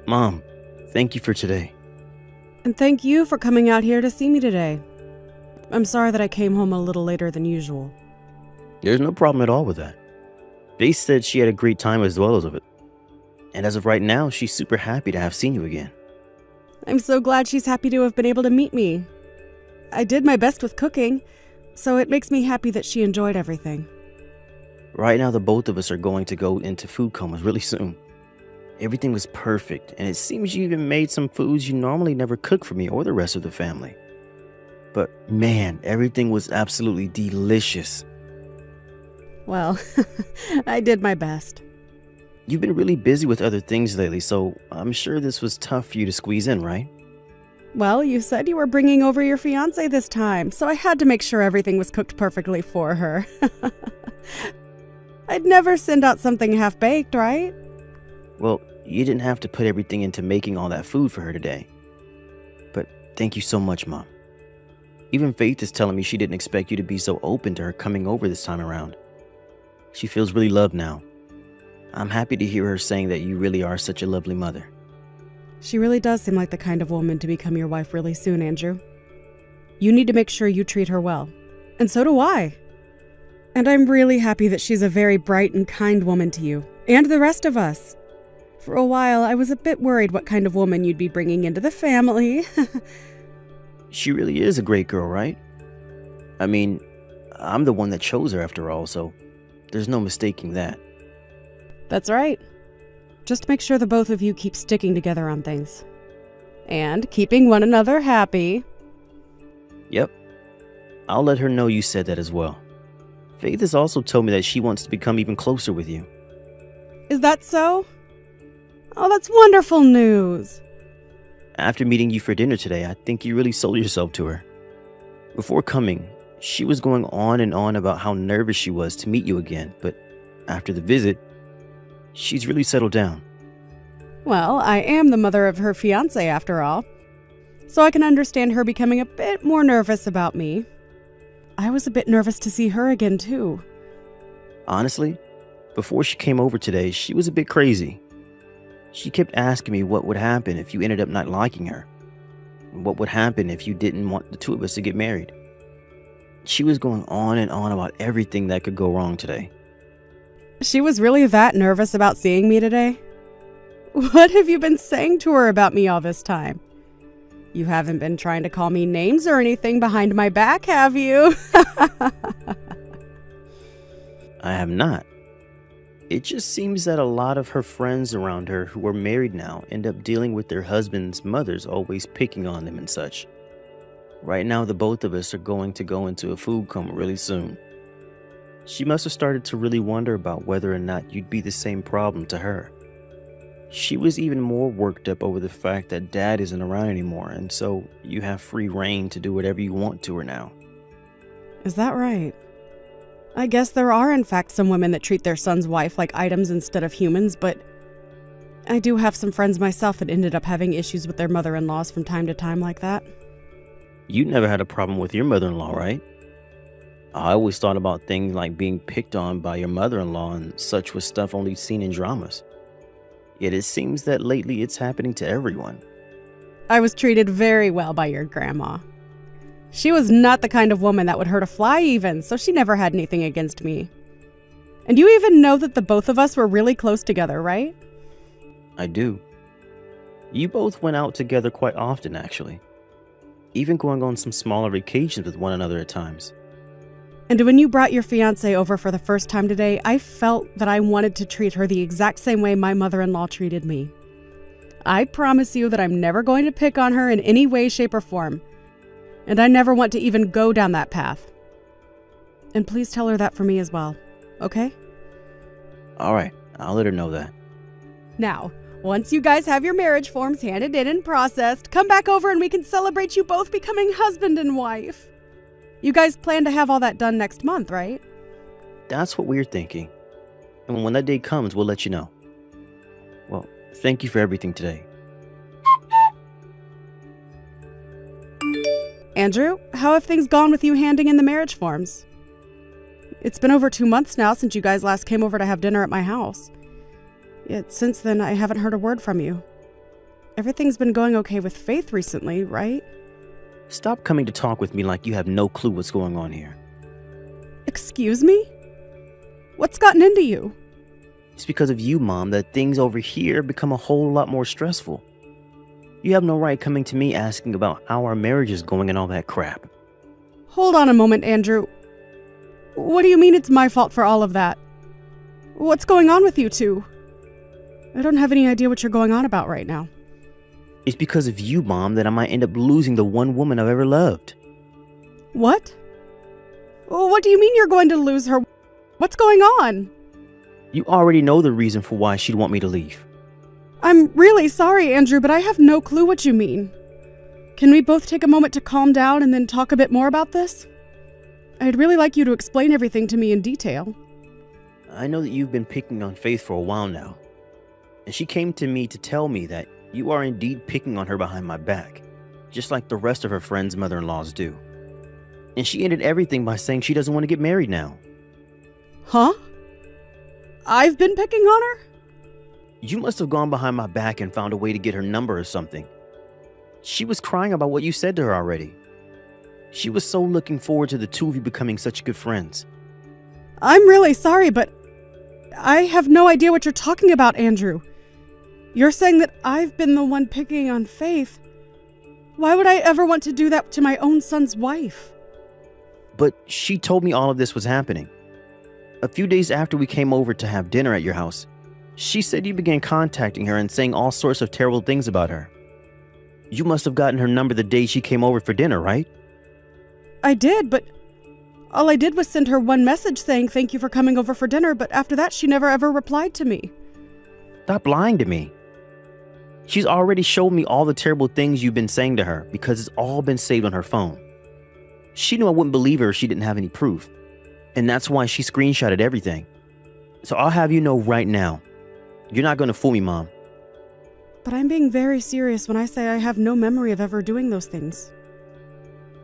Mom, thank you for today. And thank you for coming out here to see me today. I'm sorry that I came home a little later than usual. There's no problem at all with that. Faith said she had a great time as well as of it. And as of right now, she's super happy to have seen you again. I'm so glad she's happy to have been able to meet me. I did my best with cooking, so it makes me happy that she enjoyed everything. Right now, the both of us are going to go into food comas really soon. Everything was perfect, and it seems you even made some foods you normally never cook for me or the rest of the family. But man, everything was absolutely delicious. Well, I did my best. You've been really busy with other things lately, so I'm sure this was tough for you to squeeze in, right? Well, you said you were bringing over your fiancé this time, so I had to make sure everything was cooked perfectly for her. I'd never send out something half-baked, right? Well, you didn't have to put everything into making all that food for her today. But thank you so much, Mom. Even Faith is telling me she didn't expect you to be so open to her coming over this time around. She feels really loved now. I'm happy to hear her saying that you really are such a lovely mother. She really does seem like the kind of woman to become your wife really soon, Andrew. You need to make sure you treat her well. And so do I. And I'm really happy that she's a very bright and kind woman to you, and the rest of us. For a while, I was a bit worried what kind of woman you'd be bringing into the family. She really is a great girl, right? I mean, I'm the one that chose her after all, so there's no mistaking that. That's right. Just make sure the both of you keep sticking together on things. And keeping one another happy. Yep. I'll let her know you said that as well. Faith has also told me that she wants to become even closer with you. Is that so? Oh, that's wonderful news. After meeting you for dinner today, I think you really sold yourself to her. Before coming, she was going on and on about how nervous she was to meet you again, but after the visit, she's really settled down. Well, I am the mother of her fiancé after all, so I can understand her becoming a bit more nervous about me. I was a bit nervous to see her again, too. Honestly, before she came over today, she was a bit crazy. She kept asking me what would happen if you ended up not liking her. What would happen if you didn't want the two of us to get married. She was going on and on about everything that could go wrong today. She was really that nervous about seeing me today? What have you been saying to her about me all this time? You haven't been trying to call me names or anything behind my back, have you? I have not. It just seems that a lot of her friends around her who are married now end up dealing with their husbands' mothers always picking on them and such. Right now, the both of us are going to go into a food coma really soon. She must have started to really wonder about whether or not you'd be the same problem to her. She was even more worked up over the fact that Dad isn't around anymore, and so you have free reign to do whatever you want to her now. Is that right? I guess there are in fact some women that treat their son's wife like items instead of humans, but I do have some friends myself that ended up having issues with their mother-in-laws from time to time like that. You never had a problem with your mother-in-law, right? I always thought about things like being picked on by your mother-in-law and such was stuff only seen in dramas. Yet it seems that lately it's happening to everyone. I was treated very well by your grandma. She was not the kind of woman that would hurt a fly even, so she never had anything against me. And you even know that the both of us were really close together, right? I do. You both went out together quite often, actually. Even going on some smaller vacations with one another at times. And when you brought your fiancé over for the first time today, I felt that I wanted to treat her the exact same way my mother-in-law treated me. I promise you that I'm never going to pick on her in any way, shape, or form. And I never want to even go down that path. And please tell her that for me as well, okay? Alright, I'll let her know that. Now, once you guys have your marriage forms handed in and processed, come back over and we can celebrate you both becoming husband and wife. You guys plan to have all that done next month, right? That's what we're thinking. And when that day comes, we'll let you know. Well, thank you for everything today. Andrew, how have things gone with you handing in the marriage forms? It's been over 2 months now since you guys last came over to have dinner at my house. Yet since then, I haven't heard a word from you. Everything's been going okay with Faith recently, right? Stop coming to talk with me like you have no clue what's going on here. Excuse me? What's gotten into you? It's because of you, Mom, that things over here become a whole lot more stressful. You have no right coming to me asking about how our marriage is going and all that crap. Hold on a moment, Andrew. What do you mean it's my fault for all of that? What's going on with you two? I don't have any idea what you're going on about right now. It's because of you, Mom, that I might end up losing the one woman I've ever loved. What? What do you mean you're going to lose her? What's going on? You already know the reason for why she'd want me to leave. I'm really sorry, Andrew, but I have no clue what you mean. Can we both take a moment to calm down and then talk a bit more about this? I'd really like you to explain everything to me in detail. I know that you've been picking on Faith for a while now, and she came to me to tell me that you are indeed picking on her behind my back, just like the rest of her friends' mother-in-laws do. And she ended everything by saying she doesn't want to get married now. Huh? I've been picking on her? You must have gone behind my back and found a way to get her number or something. She was crying about what you said to her already. She was so looking forward to the two of you becoming such good friends. I'm really sorry, but I have no idea what you're talking about, Andrew. You're saying that I've been the one picking on Faith. Why would I ever want to do that to my own son's wife? But she told me all of this was happening. A few days after we came over to have dinner at your house, she said you began contacting her and saying all sorts of terrible things about her. You must have gotten her number the day she came over for dinner, right? I did, but all I did was send her one message saying thank you for coming over for dinner, but after that she never ever replied to me. Stop lying to me. She's already showed me all the terrible things you've been saying to her because it's all been saved on her phone. She knew I wouldn't believe her if she didn't have any proof, and that's why she screenshotted everything. So I'll have you know right now, you're not going to fool me, Mom. But I'm being very serious when I say I have no memory of ever doing those things.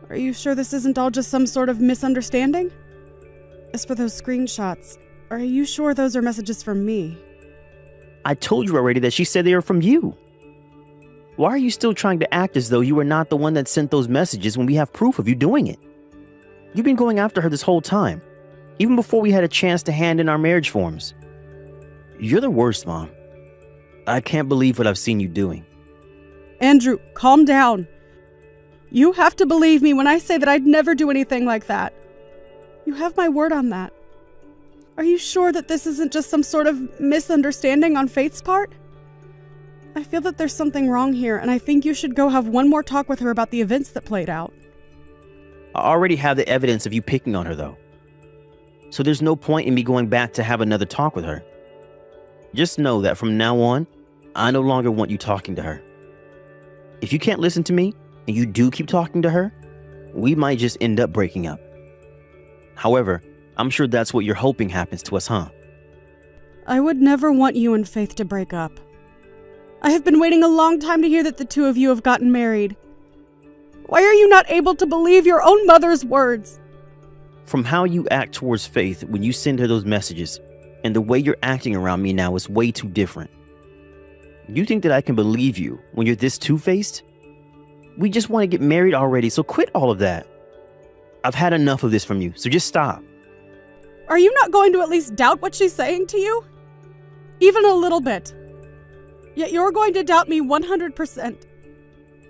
Are you sure this isn't all just some sort of misunderstanding? As for those screenshots, are you sure those are messages from me? I told you already that she said they were from you. Why are you still trying to act as though you were not the one that sent those messages when we have proof of you doing it? You've been going after her this whole time, even before we had a chance to hand in our marriage forms. You're the worst, Mom. I can't believe what I've seen you doing. Andrew, calm down. You have to believe me when I say that I'd never do anything like that. You have my word on that. Are you sure that this isn't just some sort of misunderstanding on Faith's part? I feel that there's something wrong here, and I think you should go have one more talk with her about the events that played out. I already have the evidence of you picking on her, though. So there's no point in me going back to have another talk with her. Just know that from now on, I no longer want you talking to her. If you can't listen to me, and you do keep talking to her, we might just end up breaking up. However, I'm sure that's what you're hoping happens to us, huh? I would never want you and Faith to break up. I have been waiting a long time to hear that the two of you have gotten married. Why are you not able to believe your own mother's words? From how you act towards Faith when you send her those messages, and the way you're acting around me now is way too different. You think that I can believe you when you're this two-faced? We just want to get married already, so quit all of that. I've had enough of this from you, so just stop. Are you not going to at least doubt what she's saying to you? Even a little bit. Yet you're going to doubt me 100%.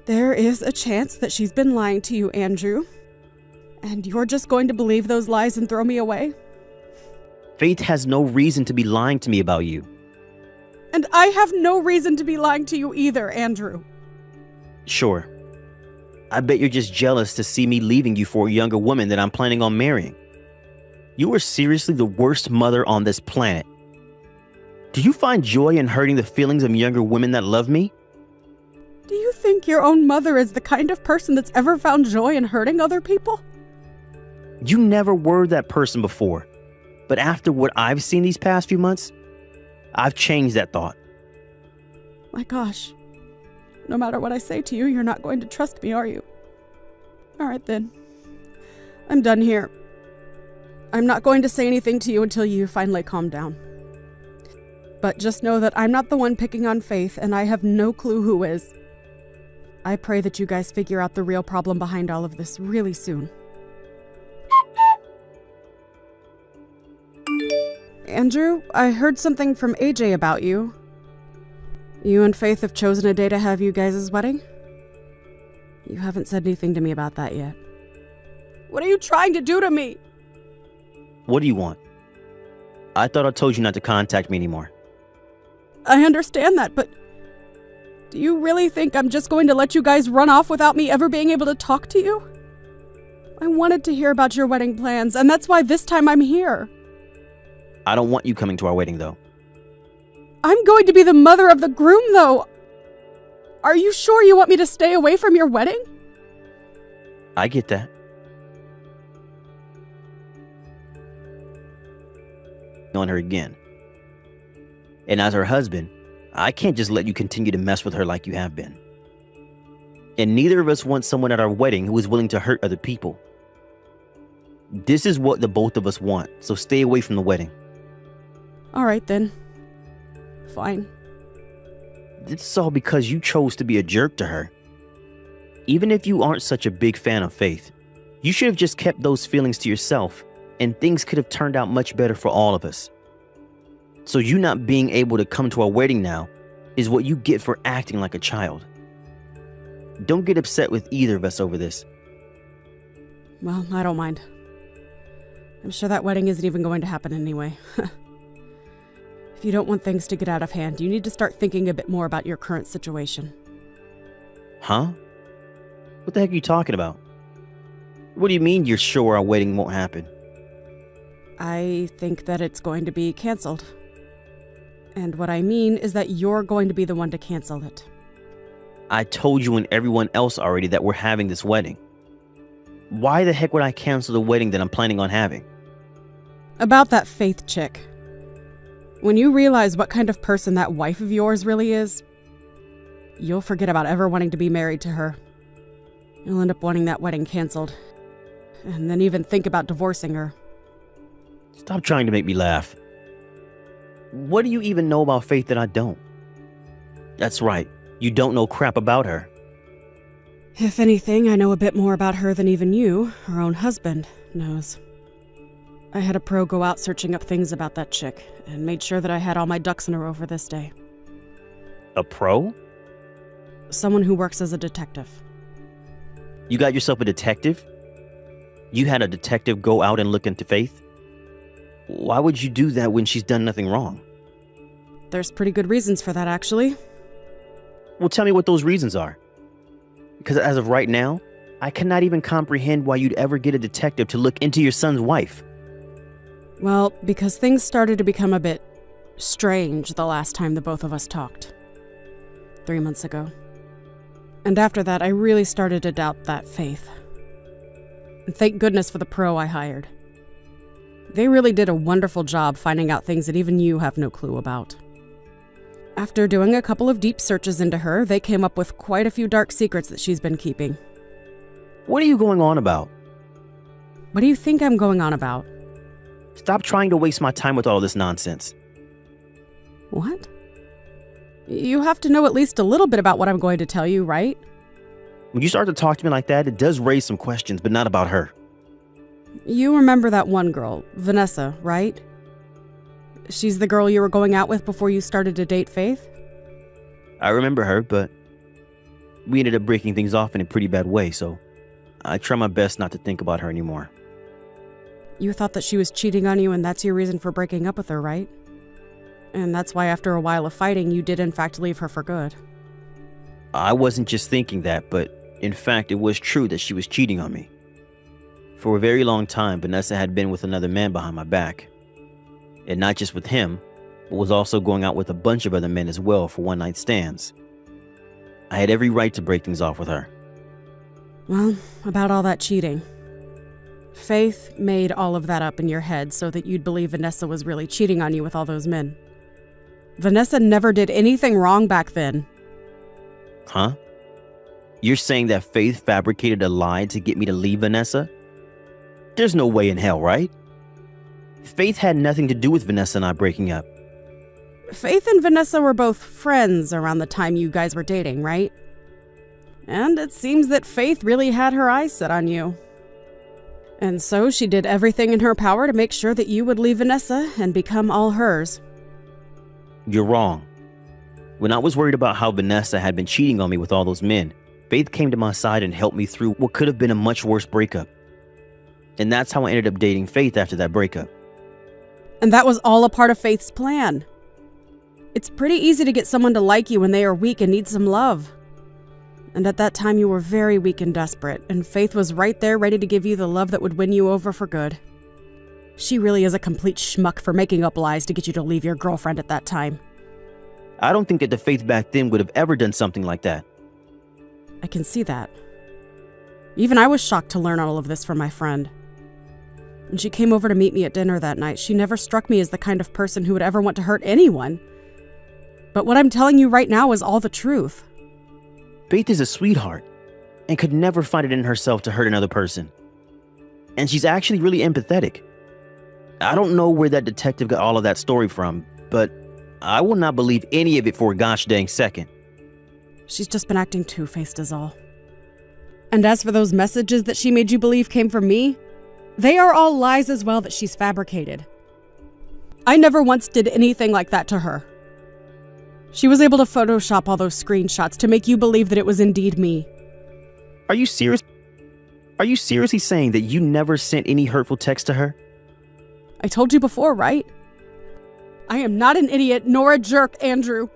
There is a chance that she's been lying to you, Andrew. And you're just going to believe those lies and throw me away? Faith has no reason to be lying to me about you. And I have no reason to be lying to you either, Andrew. Sure. I bet you're just jealous to see me leaving you for a younger woman that I'm planning on marrying. You are seriously the worst mother on this planet. Do you find joy in hurting the feelings of younger women that love me? Do you think your own mother is the kind of person that's ever found joy in hurting other people? You never were that person before. But after what I've seen these past few months, I've changed that thought. My gosh. No matter what I say to you, you're not going to trust me, are you? All right, then. I'm done here. I'm not going to say anything to you until you finally calm down. but just know that I'm not the one picking on Faith, and I have no clue who is. I pray that you guys figure out the real problem behind all of this really soon. Andrew, I heard something from AJ about you. You and Faith have chosen a day to have you guys' wedding? You haven't said anything to me about that yet. What are you trying to do to me? What do you want? I thought I told you not to contact me anymore. I understand that, but do you really think I'm just going to let you guys run off without me ever being able to talk to you? I wanted to hear about your wedding plans, and that's why this time I'm here. I don't want you coming to our wedding, though. I'm going to be the mother of the groom, though. Are you sure you want me to stay away from your wedding? I get that. On her again. And as her husband, I can't just let you continue to mess with her like you have been. And neither of us want someone at our wedding who is willing to hurt other people. This is what the both of us want, so stay away from the wedding. All right, then. Fine. This is all because you chose to be a jerk to her. Even if you aren't such a big fan of Faith, you should have just kept those feelings to yourself, and things could have turned out much better for all of us. So you not being able to come to our wedding now is what you get for acting like a child. Don't get upset with either of us over this. Well, I don't mind. I'm sure that wedding isn't even going to happen anyway. If you don't want things to get out of hand, you need to start thinking a bit more about your current situation. Huh? What the heck are you talking about? What do you mean you're sure our wedding won't happen? I think that it's going to be canceled. And what I mean is that you're going to be the one to cancel it. I told you and everyone else already that we're having this wedding. Why the heck would I cancel the wedding that I'm planning on having? About that Faith chick. When you realize what kind of person that wife of yours really is, you'll forget about ever wanting to be married to her. You'll end up wanting that wedding canceled. And then even think about divorcing her. Stop trying to make me laugh. What do you even know about Faith that I don't? That's right, you don't know crap about her. If anything, I know a bit more about her than even you, her own husband, knows. I had a pro go out searching up things about that chick, and made sure that I had all my ducks in a row for this day. A pro? Someone who works as a detective. You got yourself a detective? You had a detective go out and look into Faith? Why would you do that when she's done nothing wrong? There's pretty good reasons for that, actually. Well, tell me what those reasons are. Because as of right now, I cannot even comprehend why you'd ever get a detective to look into your son's wife. Well, because things started to become a bit strange the last time the both of us talked. 3 months ago. And after that, I really started to doubt that Faith. And thank goodness for the pro I hired. They really did a wonderful job finding out things that even you have no clue about. After doing a couple of deep searches into her, they came up with quite a few dark secrets that she's been keeping. What are you going on about? What do you think I'm going on about? Stop trying to waste my time with all this nonsense. What? You have to know at least a little bit about what I'm going to tell you, right? When you start to talk to me like that, it does raise some questions, but not about her. You remember that one girl, Vanessa, right? She's the girl you were going out with before you started to date Faith? I remember her, but we ended up breaking things off in a pretty bad way, so I try my best not to think about her anymore. You thought that she was cheating on you and that's your reason for breaking up with her, right? And that's why after a while of fighting, you did in fact leave her for good. I wasn't just thinking that, but in fact, it was true that she was cheating on me. For a very long time, Vanessa had been with another man behind my back. And not just with him, but was also going out with a bunch of other men as well for one-night stands. I had every right to break things off with her. Well, about all that cheating. Faith made all of that up in your head so that you'd believe Vanessa was really cheating on you with all those men. Vanessa never did anything wrong back then. Huh? You're saying that Faith fabricated a lie to get me to leave Vanessa? There's no way in hell, right? Faith had nothing to do with Vanessa and I breaking up. Faith and Vanessa were both friends around the time you guys were dating, right? And it seems that Faith really had her eyes set on you. And so she did everything in her power to make sure that you would leave Vanessa and become all hers. You're wrong. When I was worried about how Vanessa had been cheating on me with all those men, Faith came to my side and helped me through what could have been a much worse breakup. And that's how I ended up dating Faith after that breakup. And that was all a part of Faith's plan. It's pretty easy to get someone to like you when they are weak and need some love. And at that time you were very weak and desperate, and Faith was right there ready to give you the love that would win you over for good. She really is a complete schmuck for making up lies to get you to leave your girlfriend at that time. I don't think that the Faith back then would have ever done something like that. I can see that. Even I was shocked to learn all of this from my friend. When she came over to meet me at dinner that night, she never struck me as the kind of person who would ever want to hurt anyone. But what I'm telling you right now is all the truth. Faith is a sweetheart and could never find it in herself to hurt another person. And she's actually really empathetic. I don't know where that detective got all of that story from, but I will not believe any of it for a gosh dang second. She's just been acting two-faced is all. And as for those messages that she made you believe came from me, they are all lies as well that she's fabricated. I never once did anything like that to her. She was able to Photoshop all those screenshots to make you believe that it was indeed me. Are you serious? Are you seriously saying that you never sent any hurtful text to her? I told you before, right? I am not an idiot nor a jerk, Andrew.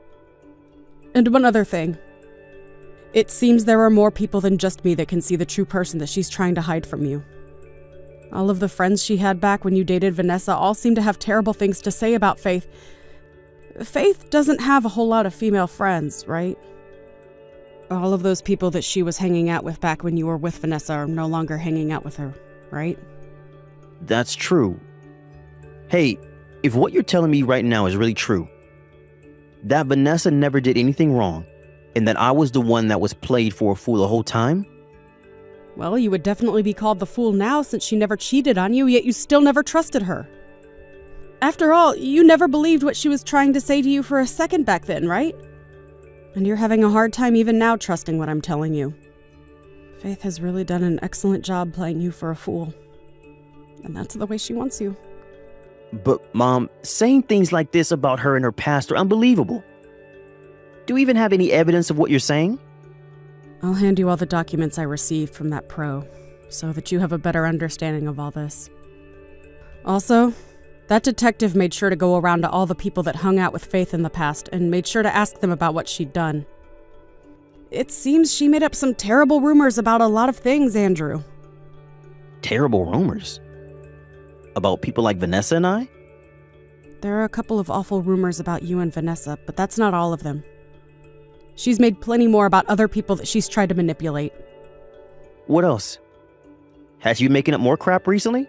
And one other thing. It seems there are more people than just me that can see the true person that she's trying to hide from you. All of the friends she had back when you dated Vanessa all seem to have terrible things to say about Faith. Faith doesn't have a whole lot of female friends, right? All of those people that she was hanging out with back when you were with Vanessa are no longer hanging out with her, right? That's true. Hey, if what you're telling me right now is really true, that Vanessa never did anything wrong, and that I was the one that was played for a fool the whole time? Well, you would definitely be called the fool now since she never cheated on you, yet you still never trusted her. After all, you never believed what she was trying to say to you for a second back then, right? And you're having a hard time even now trusting what I'm telling you. Faith has really done an excellent job playing you for a fool. And that's the way she wants you. But, Mom, saying things like this about her and her past are unbelievable. Do you even have any evidence of what you're saying? I'll hand you all the documents I received from that pro, so that you have a better understanding of all this. Also, that detective made sure to go around to all the people that hung out with Faith in the past and made sure to ask them about what she'd done. It seems she made up some terrible rumors about a lot of things, Andrew. Terrible rumors? About people like Vanessa and I? There are a couple of awful rumors about you and Vanessa, but that's not all of them. She's made plenty more about other people that she's tried to manipulate. What else? Has you been making up more crap recently?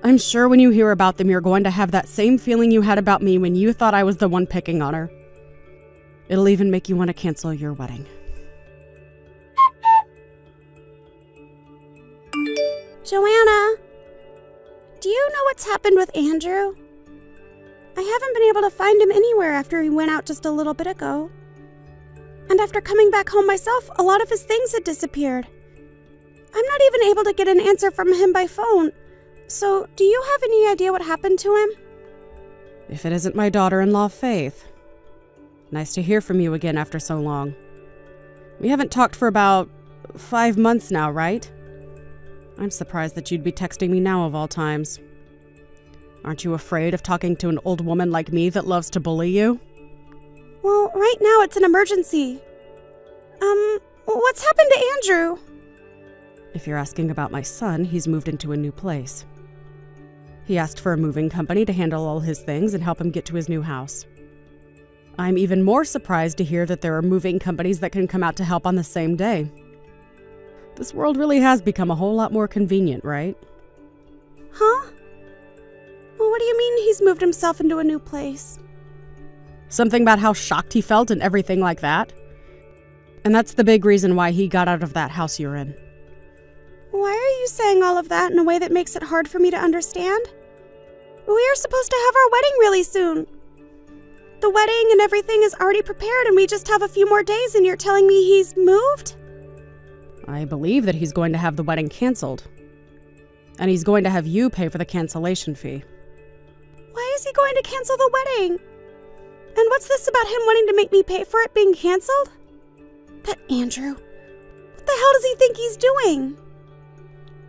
I'm sure when you hear about them, you're going to have that same feeling you had about me when you thought I was the one picking on her. It'll even make you want to cancel your wedding. Joanna, do you know what's happened with Andrew? I haven't been able to find him anywhere after he went out just a little bit ago. And after coming back home myself, a lot of his things had disappeared. I'm not even able to get an answer from him by phone. So, do you have any idea what happened to him? If it isn't my daughter-in-law, Faith. Nice to hear from you again after so long. We haven't talked for about 5 months now, right? I'm surprised that you'd be texting me now of all times. Aren't you afraid of talking to an old woman like me that loves to bully you? Well, right now it's an emergency. What's happened to Andrew? If you're asking about my son, he's moved into a new place. He asked for a moving company to handle all his things and help him get to his new house. I'm even more surprised to hear that there are moving companies that can come out to help on the same day. This world really has become a whole lot more convenient, right? Huh? Well, what do you mean he's moved himself into a new place? Something about how shocked he felt and everything like that. And that's the big reason why he got out of that house you're in. Why are you saying all of that in a way that makes it hard for me to understand? We are supposed to have our wedding really soon. the wedding and everything is already prepared and we just have a few more days and you're telling me he's moved? I believe that he's going to have the wedding canceled. And he's going to have you pay for the cancellation fee. Why is he going to cancel the wedding? And what's this about him wanting to make me pay for it being canceled? That Andrew. What the hell does he think he's doing?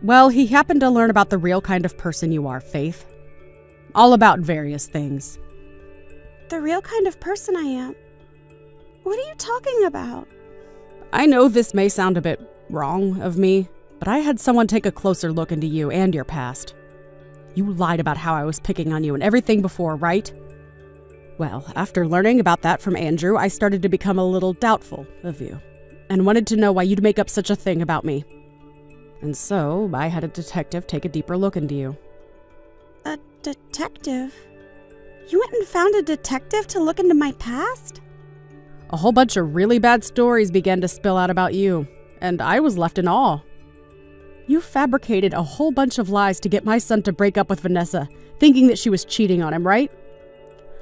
Well, he happened to learn about the real kind of person you are, Faith. All about various things. The real kind of person I am? What are you talking about? I know this may sound a bit wrong of me, but I had someone take a closer look into you and your past. You lied about how I was picking on you and everything before, right? Well, after learning about that from Andrew, I started to become a little doubtful of you, and wanted to know why you'd make up such a thing about me. And so, I had a detective take a deeper look into you. A detective? You went and found a detective to look into my past? A whole bunch of really bad stories began to spill out about you, and I was left in awe. You fabricated a whole bunch of lies to get my son to break up with Vanessa, thinking that she was cheating on him, right?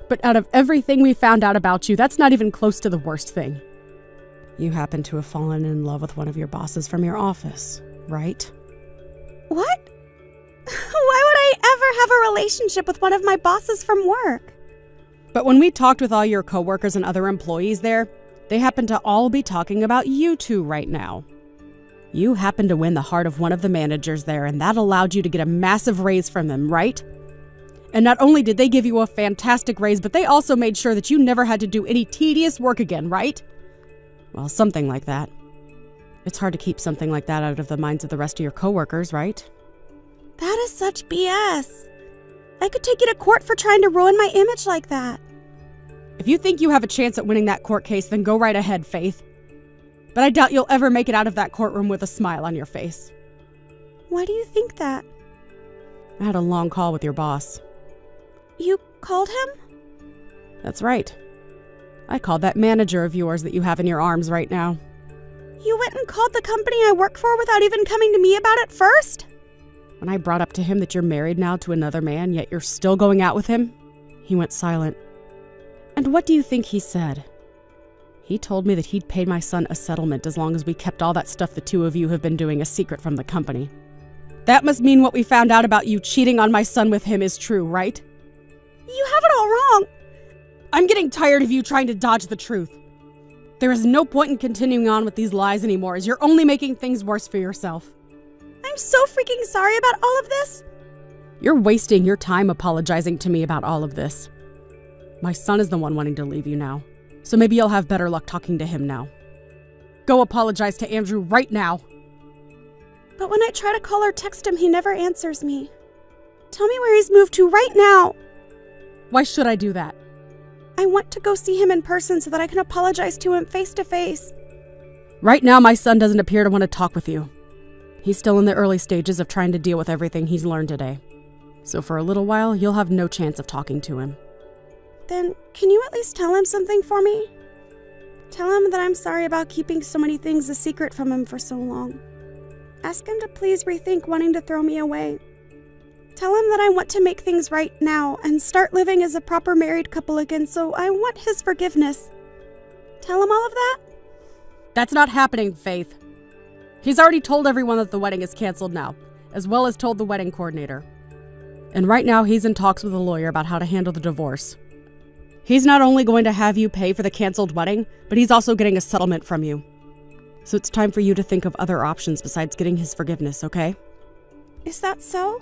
But out of everything we found out about you, that's not even close to the worst thing. You happen to have fallen in love with one of your bosses from your office, right? What? Why would I ever have a relationship with one of my bosses from work? But when we talked with all your coworkers and other employees there, they happen to all be talking about you two right now. You happened to win the heart of one of the managers there, and that allowed you to get a massive raise from them, right? And not only did they give you a fantastic raise, but they also made sure that you never had to do any tedious work again, right? Well, something like that. It's hard to keep something like that out of the minds of the rest of your coworkers, right? That is such BS. I could take you to court for trying to ruin my image like that. If you think you have a chance at winning that court case, then go right ahead, Faith. But I doubt you'll ever make it out of that courtroom with a smile on your face. Why do you think that? I had a long call with your boss. You called him? That's right. I called that manager of yours that you have in your arms right now. You went and called the company I work for without even coming to me about it first? When I brought up to him that you're married now to another man, yet you're still going out with him, he went silent. And what do you think he said? He told me that he'd pay my son a settlement as long as we kept all that stuff the two of you have been doing a secret from the company. That must mean what we found out about you cheating on my son with him is true, right? You have it all wrong. I'm getting tired of you trying to dodge the truth. There is no point in continuing on with these lies anymore, as you're only making things worse for yourself. I'm so freaking sorry about all of this. You're wasting your time apologizing to me about all of this. My son is the one wanting to leave you now, so maybe you'll have better luck talking to him now. Go apologize to Andrew right now. But when I try to call or text him, he never answers me. Tell me where he's moved to right now. Why should I do that? I want to go see him in person so that I can apologize to him face to face. Right now, my son doesn't appear to want to talk with you. He's still in the early stages of trying to deal with everything he's learned today. So for a little while, you'll have no chance of talking to him. Then, can you at least tell him something for me? Tell him that I'm sorry about keeping so many things a secret from him for so long. Ask him to please rethink wanting to throw me away. Tell him that I want to make things right now and start living as a proper married couple again, so I want his forgiveness. Tell him all of that? That's not happening, Faith. He's already told everyone that the wedding is canceled now, as well as told the wedding coordinator. And right now, he's in talks with a lawyer about how to handle the divorce. He's not only going to have you pay for the canceled wedding, but he's also getting a settlement from you. So it's time for you to think of other options besides getting his forgiveness, okay? Is that so?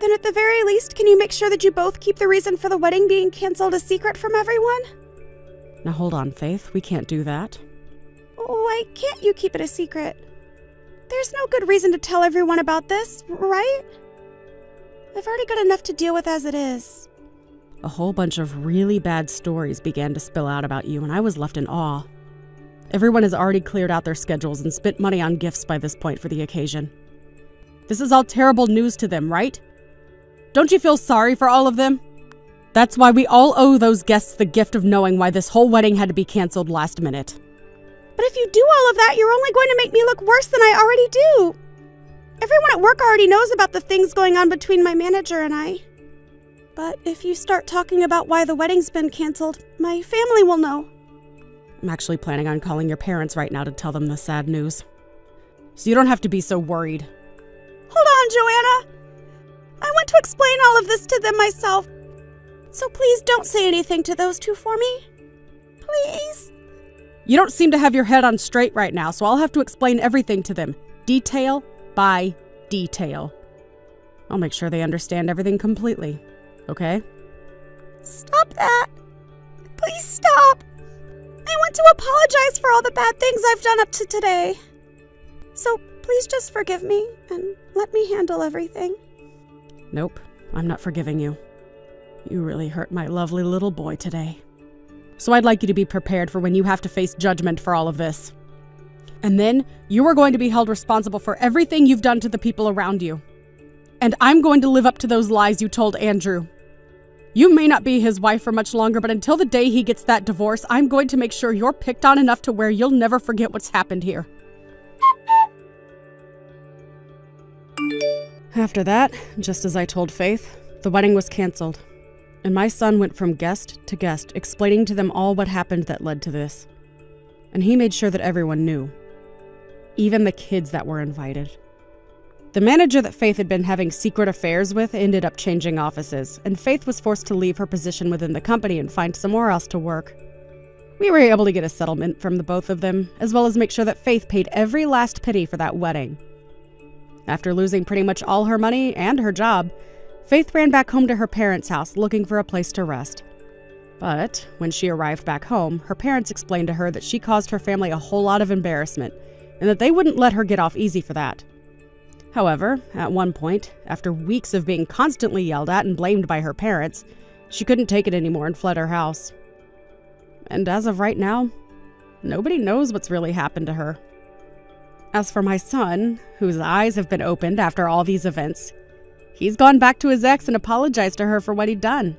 Then at the very least, can you make sure that you both keep the reason for the wedding being canceled a secret from everyone? Now hold on, Faith. We can't do that. Why can't you keep it a secret? There's no good reason to tell everyone about this, right? I've already got enough to deal with as it is. A whole bunch of really bad stories began to spill out about you, and I was left in awe. Everyone has already cleared out their schedules and spent money on gifts by this point for the occasion. This is all terrible news to them, right? Don't you feel sorry for all of them? That's why we all owe those guests the gift of knowing why this whole wedding had to be canceled last minute. But if you do all of that, you're only going to make me look worse than I already do. Everyone at work already knows about the things going on between my manager and I. But if you start talking about why the wedding's been canceled, my family will know. I'm actually planning on calling your parents right now to tell them the sad news. So you don't have to be so worried. Hold on, Joanna. I want to explain all of this to them myself. So please don't say anything to those two for me. Please. You don't seem to have your head on straight right now, so I'll have to explain everything to them, detail by detail. I'll make sure they understand everything completely, okay? Stop that. Please stop. I want to apologize for all the bad things I've done up to today. So please just forgive me and let me handle everything. Nope, I'm not forgiving you. You really hurt my lovely little boy today. So I'd like you to be prepared for when you have to face judgment for all of this. And then you are going to be held responsible for everything you've done to the people around you. And I'm going to live up to those lies you told Andrew. You may not be his wife for much longer, but until the day he gets that divorce, I'm going to make sure you're picked on enough to where you'll never forget what's happened here. After that, just as I told Faith, the wedding was canceled. And my son went from guest to guest, explaining to them all what happened that led to this. And he made sure that everyone knew. Even the kids that were invited. The manager that Faith had been having secret affairs with ended up changing offices, and Faith was forced to leave her position within the company and find somewhere else to work. We were able to get a settlement from the both of them, as well as make sure that Faith paid every last penny for that wedding. After losing pretty much all her money and her job, Faith ran back home to her parents' house looking for a place to rest. But when she arrived back home, her parents explained to her that she caused her family a whole lot of embarrassment, and that they wouldn't let her get off easy for that. However, at one point, after weeks of being constantly yelled at and blamed by her parents, she couldn't take it anymore and fled her house. And as of right now, nobody knows what's really happened to her. As for my son, whose eyes have been opened after all these events, he's gone back to his ex and apologized to her for what he'd done.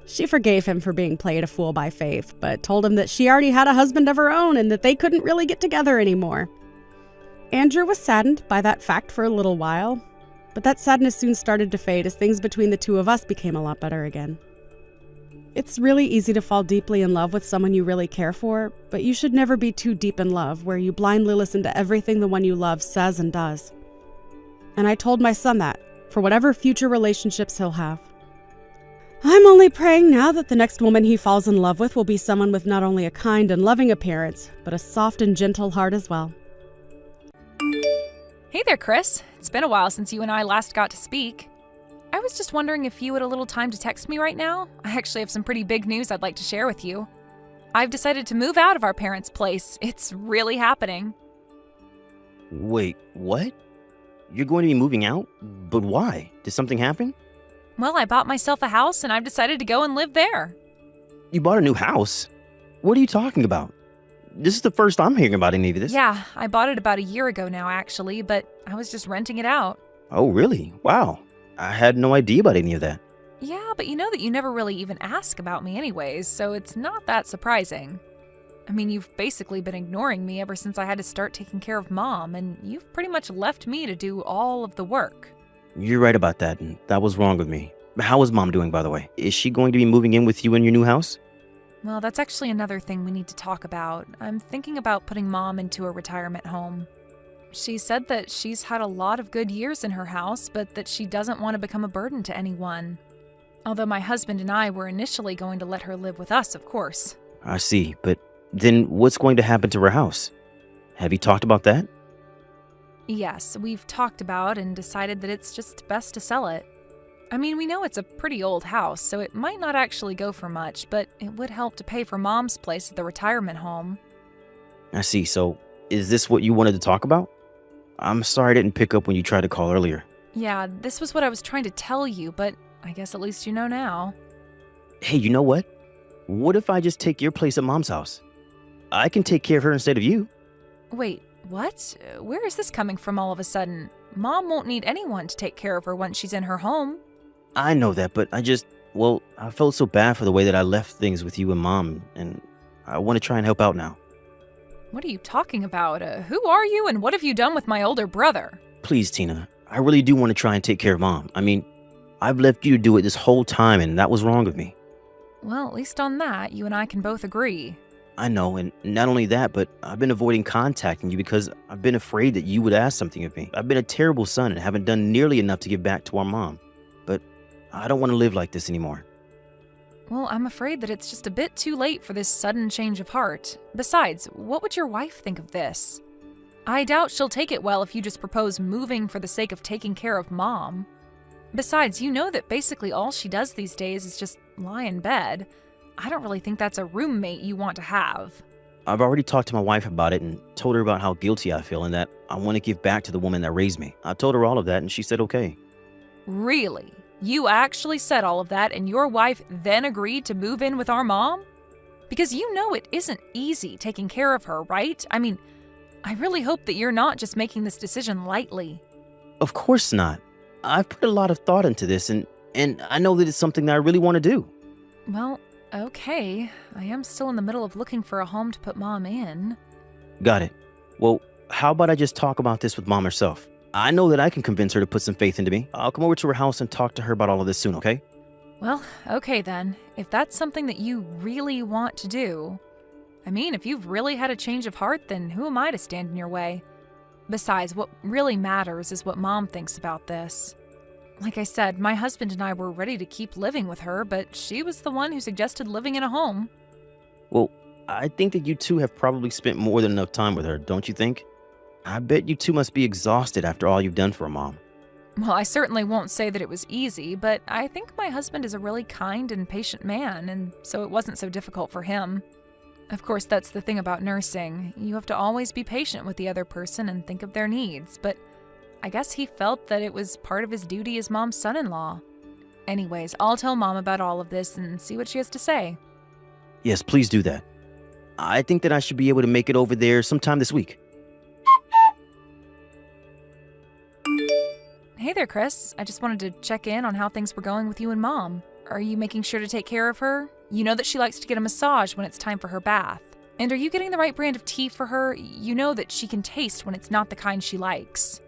She forgave him for being played a fool by Faith, but told him that she already had a husband of her own and that they couldn't really get together anymore. Andrew was saddened by that fact for a little while, but that sadness soon started to fade as things between the two of us became a lot better again. It's really easy to fall deeply in love with someone you really care for, but you should never be too deep in love where you blindly listen to everything the one you love says and does. And I told my son that, for whatever future relationships he'll have. I'm only praying now that the next woman he falls in love with will be someone with not only a kind and loving appearance, but a soft and gentle heart as well. Hey there, Chris. It's been a while since you and I last got to speak. I was just wondering if you had a little time to text me right now. I actually have some pretty big news I'd like to share with you. I've decided to move out of our parents' place. It's really happening. Wait, what? You're going to be moving out? But why? Did something happen? Well, I bought myself a house and I've decided to go and live there. You bought a new house? What are you talking about? This is the first I'm hearing about any of this. Yeah, I bought it about a year ago now, actually, but I was just renting it out. Oh, really? Wow. I had no idea about any of that. Yeah, but you know that you never really even ask about me anyways, so it's not that surprising. I mean, you've basically been ignoring me ever since I had to start taking care of Mom, and you've pretty much left me to do all of the work. You're right about that, and that was wrong with me. How is Mom doing, by the way? Is she going to be moving in with you in your new house? Well, that's actually another thing we need to talk about. I'm thinking about putting Mom into a retirement home. She said that she's had a lot of good years in her house, but that she doesn't want to become a burden to anyone. Although my husband and I were initially going to let her live with us, of course. I see, but then what's going to happen to her house? Have you talked about that? Yes, we've talked about and decided that it's just best to sell it. I mean, we know it's a pretty old house, so it might not actually go for much, but it would help to pay for Mom's place at the retirement home. I see, so is this what you wanted to talk about? I'm sorry I didn't pick up when you tried to call earlier. Yeah, this was what I was trying to tell you, but I guess at least you know now. Hey, you know what? What if I just take your place at Mom's house? I can take care of her instead of you. Wait, what? Where is this coming from all of a sudden? Mom won't need anyone to take care of her once she's in her home. I know that, but I felt so bad for the way that I left things with you and Mom, and I want to try and help out now. What are you talking about? Who are you and what have you done with my older brother? Please, Tina, I really do want to try and take care of Mom. I mean, I've left you to do it this whole time, and that was wrong of me. Well, at least on that, you and I can both agree. I know, and not only that, but I've been avoiding contacting you because I've been afraid that you would ask something of me. I've been a terrible son and haven't done nearly enough to give back to our mom. But I don't want to live like this anymore. Well, I'm afraid that it's just a bit too late for this sudden change of heart. Besides, what would your wife think of this? I doubt she'll take it well if you just propose moving for the sake of taking care of Mom. Besides, you know that basically all she does these days is just lie in bed. I don't really think that's a roommate you want to have. I've already talked to my wife about it and told her about how guilty I feel and that I want to give back to the woman that raised me. I told her all of that and she said okay. Really? You actually said all of that and your wife then agreed to move in with our mom? Because you know it isn't easy taking care of her, right? I mean, I really hope that you're not just making this decision lightly. Of course not. I've put a lot of thought into this and I know that it's something that I really want to do. Well, okay. I am still in the middle of looking for a home to put Mom in. Got it. Well, how about I just talk about this with Mom herself? I know that I can convince her to put some faith into me. I'll come over to her house and talk to her about all of this soon, okay? Well, okay then. If that's something that you really want to do. I mean, if you've really had a change of heart, then who am I to stand in your way? Besides, what really matters is what Mom thinks about this. Like I said, my husband and I were ready to keep living with her, but she was the one who suggested living in a home. Well, I think that you two have probably spent more than enough time with her, don't you think? I bet you two must be exhausted after all you've done for a mom. Well, I certainly won't say that it was easy, but I think my husband is a really kind and patient man, and so it wasn't so difficult for him. Of course, that's the thing about nursing. You have to always be patient with the other person and think of their needs, but I guess he felt that it was part of his duty as Mom's son-in-law. Anyways, I'll tell Mom about all of this and see what she has to say. Yes, please do that. I think that I should be able to make it over there sometime this week. Hey there, Chris. I just wanted to check in on how things were going with you and Mom. Are you making sure to take care of her? You know that she likes to get a massage when it's time for her bath. And are you getting the right brand of tea for her? You know that she can taste when it's not the kind she likes.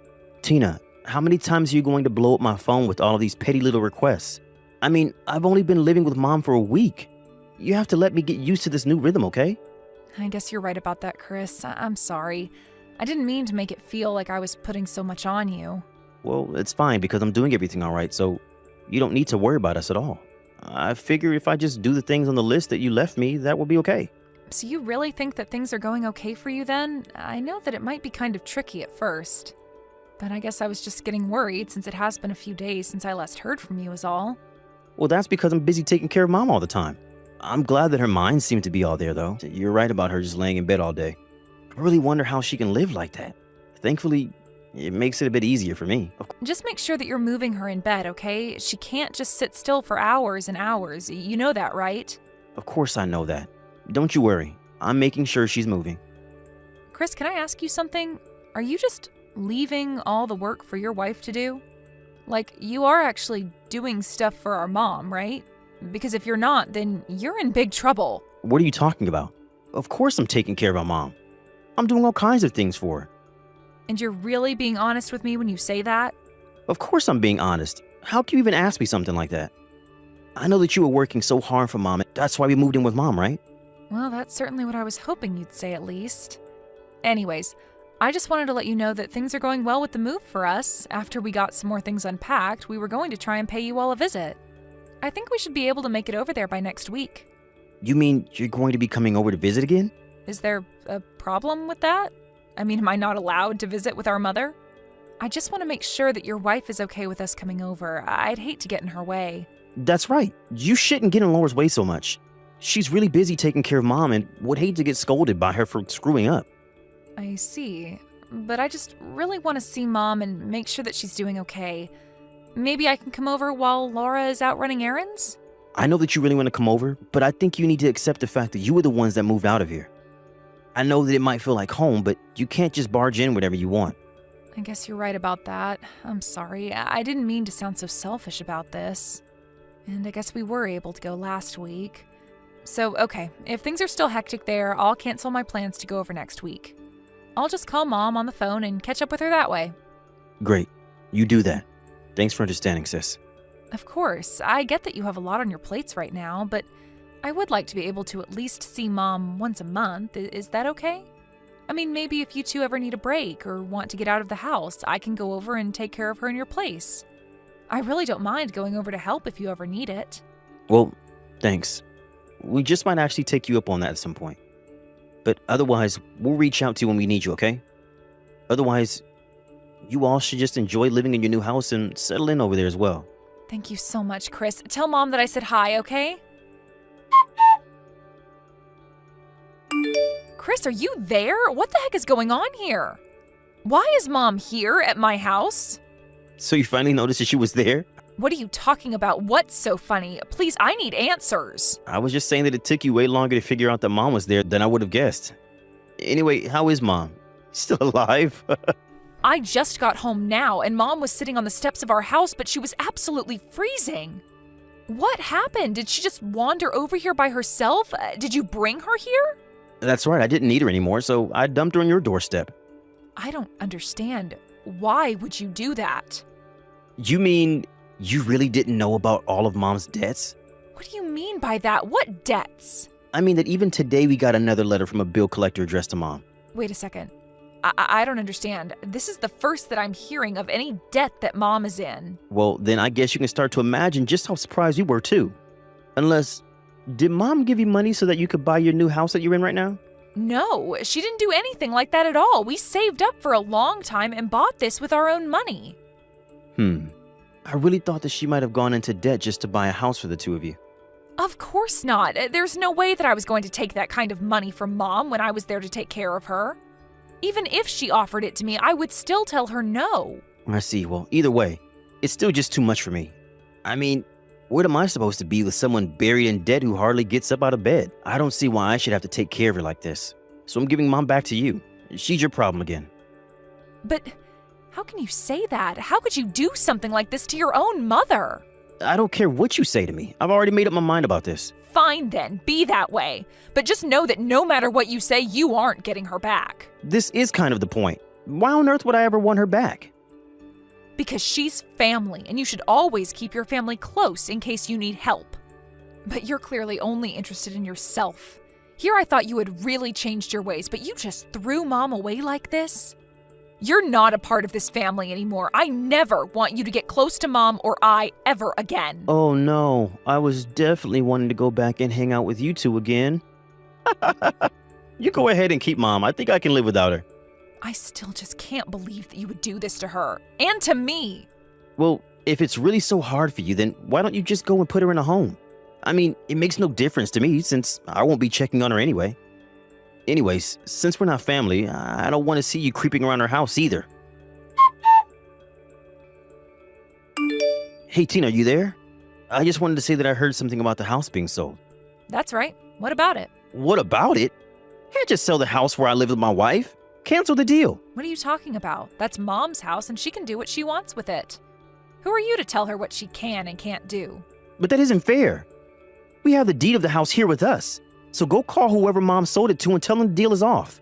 Tina, how many times are you going to blow up my phone with all of these petty little requests? I mean, I've only been living with Mom for a week. You have to let me get used to this new rhythm, okay? I guess you're right about that, Chris. I'm sorry. I didn't mean to make it feel like I was putting so much on you. Well, it's fine because I'm doing everything all right, so you don't need to worry about us at all. I figure if I just do the things on the list that you left me, that will be okay. So you really think that things are going okay for you then? I know that it might be kind of tricky at first. But I guess I was just getting worried since it has been a few days since I last heard from you is all. Well, that's because I'm busy taking care of Mom all the time. I'm glad that her mind seemed to be all there, though. You're right about her just laying in bed all day. I really wonder how she can live like that. Thankfully, it makes it a bit easier for me. Just make sure that you're moving her in bed, okay? She can't just sit still for hours and hours. You know that, right? Of course I know that. Don't you worry. I'm making sure she's moving. Chris, can I ask you something? Are you just leaving all the work for your wife to do? Like, you are actually doing stuff for our mom, right? Because if you're not, then you're in big trouble. What are you talking about? Of course I'm taking care of our mom. I'm doing all kinds of things for her. And you're really being honest with me when you say that? Of course I'm being honest. How can you even ask me something like that? I know that you were working so hard for Mom. That's why we moved in with Mom, right? Well, that's certainly what I was hoping you'd say at least. Anyways, I just wanted to let you know that things are going well with the move for us. After we got some more things unpacked, we were going to try and pay you all a visit. I think we should be able to make it over there by next week. You mean you're going to be coming over to visit again? Is there a problem with that? I mean, am I not allowed to visit with our mother? I just want to make sure that your wife is okay with us coming over. I'd hate to get in her way. That's right. You shouldn't get in Laura's way so much. She's really busy taking care of Mom and would hate to get scolded by her for screwing up. I see. But I just really want to see Mom and make sure that she's doing okay. Maybe I can come over while Laura is out running errands? I know that you really want to come over, but I think you need to accept the fact that you were the ones that moved out of here. I know that it might feel like home, but you can't just barge in whenever you want. I guess you're right about that. I'm sorry. I didn't mean to sound so selfish about this. And I guess we were able to go last week. So, okay, if things are still hectic there, I'll cancel my plans to go over next week. I'll just call Mom on the phone and catch up with her that way. Great. You do that. Thanks for understanding, sis. Of course, I get that you have a lot on your plates right now, but I would like to be able to at least see Mom once a month. Is that okay? I mean, maybe if you two ever need a break or want to get out of the house, I can go over and take care of her in your place. I really don't mind going over to help if you ever need it. Well, thanks. We just might actually take you up on that at some point. But otherwise, we'll reach out to you when we need you, okay? Otherwise, you all should just enjoy living in your new house and settle in over there as well. Thank you so much, Chris. Tell Mom that I said hi, okay? Chris, are you there? What the heck is going on here? Why is Mom here at my house? So you finally noticed that she was there? What are you talking about? What's so funny? Please, I need answers. I was just saying that it took you way longer to figure out that Mom was there than I would have guessed. Anyway, how is Mom? Still alive? I just got home now, and Mom was sitting on the steps of our house, but she was absolutely freezing. What happened? Did she just wander over here by herself? Did you bring her here? That's right, I didn't need her anymore, so I dumped her on your doorstep. I don't understand. Why would you do that? You mean you really didn't know about all of Mom's debts? What do you mean by that? What debts? I mean that even today we got another letter from a bill collector addressed to Mom. Wait a second. I don't understand. This is the first that I'm hearing of any debt that Mom is in. Well, then I guess you can start to imagine just how surprised we were too. Unless, did Mom give you money so that you could buy your new house that you're in right now? No, she didn't do anything like that at all. We saved up for a long time and bought this with our own money. I really thought that she might have gone into debt just to buy a house for the two of you. Of course not. There's no way that I was going to take that kind of money from Mom when I was there to take care of her. Even if she offered it to me, I would still tell her no. I see. Well, either way, it's still just too much for me. I mean, what am I supposed to be with someone buried in debt who hardly gets up out of bed? I don't see why I should have to take care of her like this. So I'm giving Mom back to you. She's your problem again. But how can you say that? How could you do something like this to your own mother? I don't care what you say to me. I've already made up my mind about this. Fine then, be that way. But just know that no matter what you say, you aren't getting her back. This is kind of the point. Why on earth would I ever want her back? Because she's family, and you should always keep your family close in case you need help. But you're clearly only interested in yourself. Here I thought you had really changed your ways, but you just threw Mom away like this? You're not a part of this family anymore. I never want you to get close to Mom or I ever again. Oh no, I was definitely wanting to go back and hang out with you two again. You go ahead and keep Mom. I think I can live without her. I still just can't believe that you would do this to her. And to me. Well, if it's really so hard for you, then why don't you just go and put her in a home? I mean, it makes no difference to me since I won't be checking on her anyway. Anyways, since we're not family, I don't want to see you creeping around our house either. Hey, Tina, are you there? I just wanted to say that I heard something about the house being sold. That's right. What about it? What about it? Can't just sell the house where I live with my wife. Cancel the deal. What are you talking about? That's Mom's house and she can do what she wants with it. Who are you to tell her what she can and can't do? But that isn't fair. We have the deed of the house here with us. So go call whoever Mom sold it to and tell them the deal is off.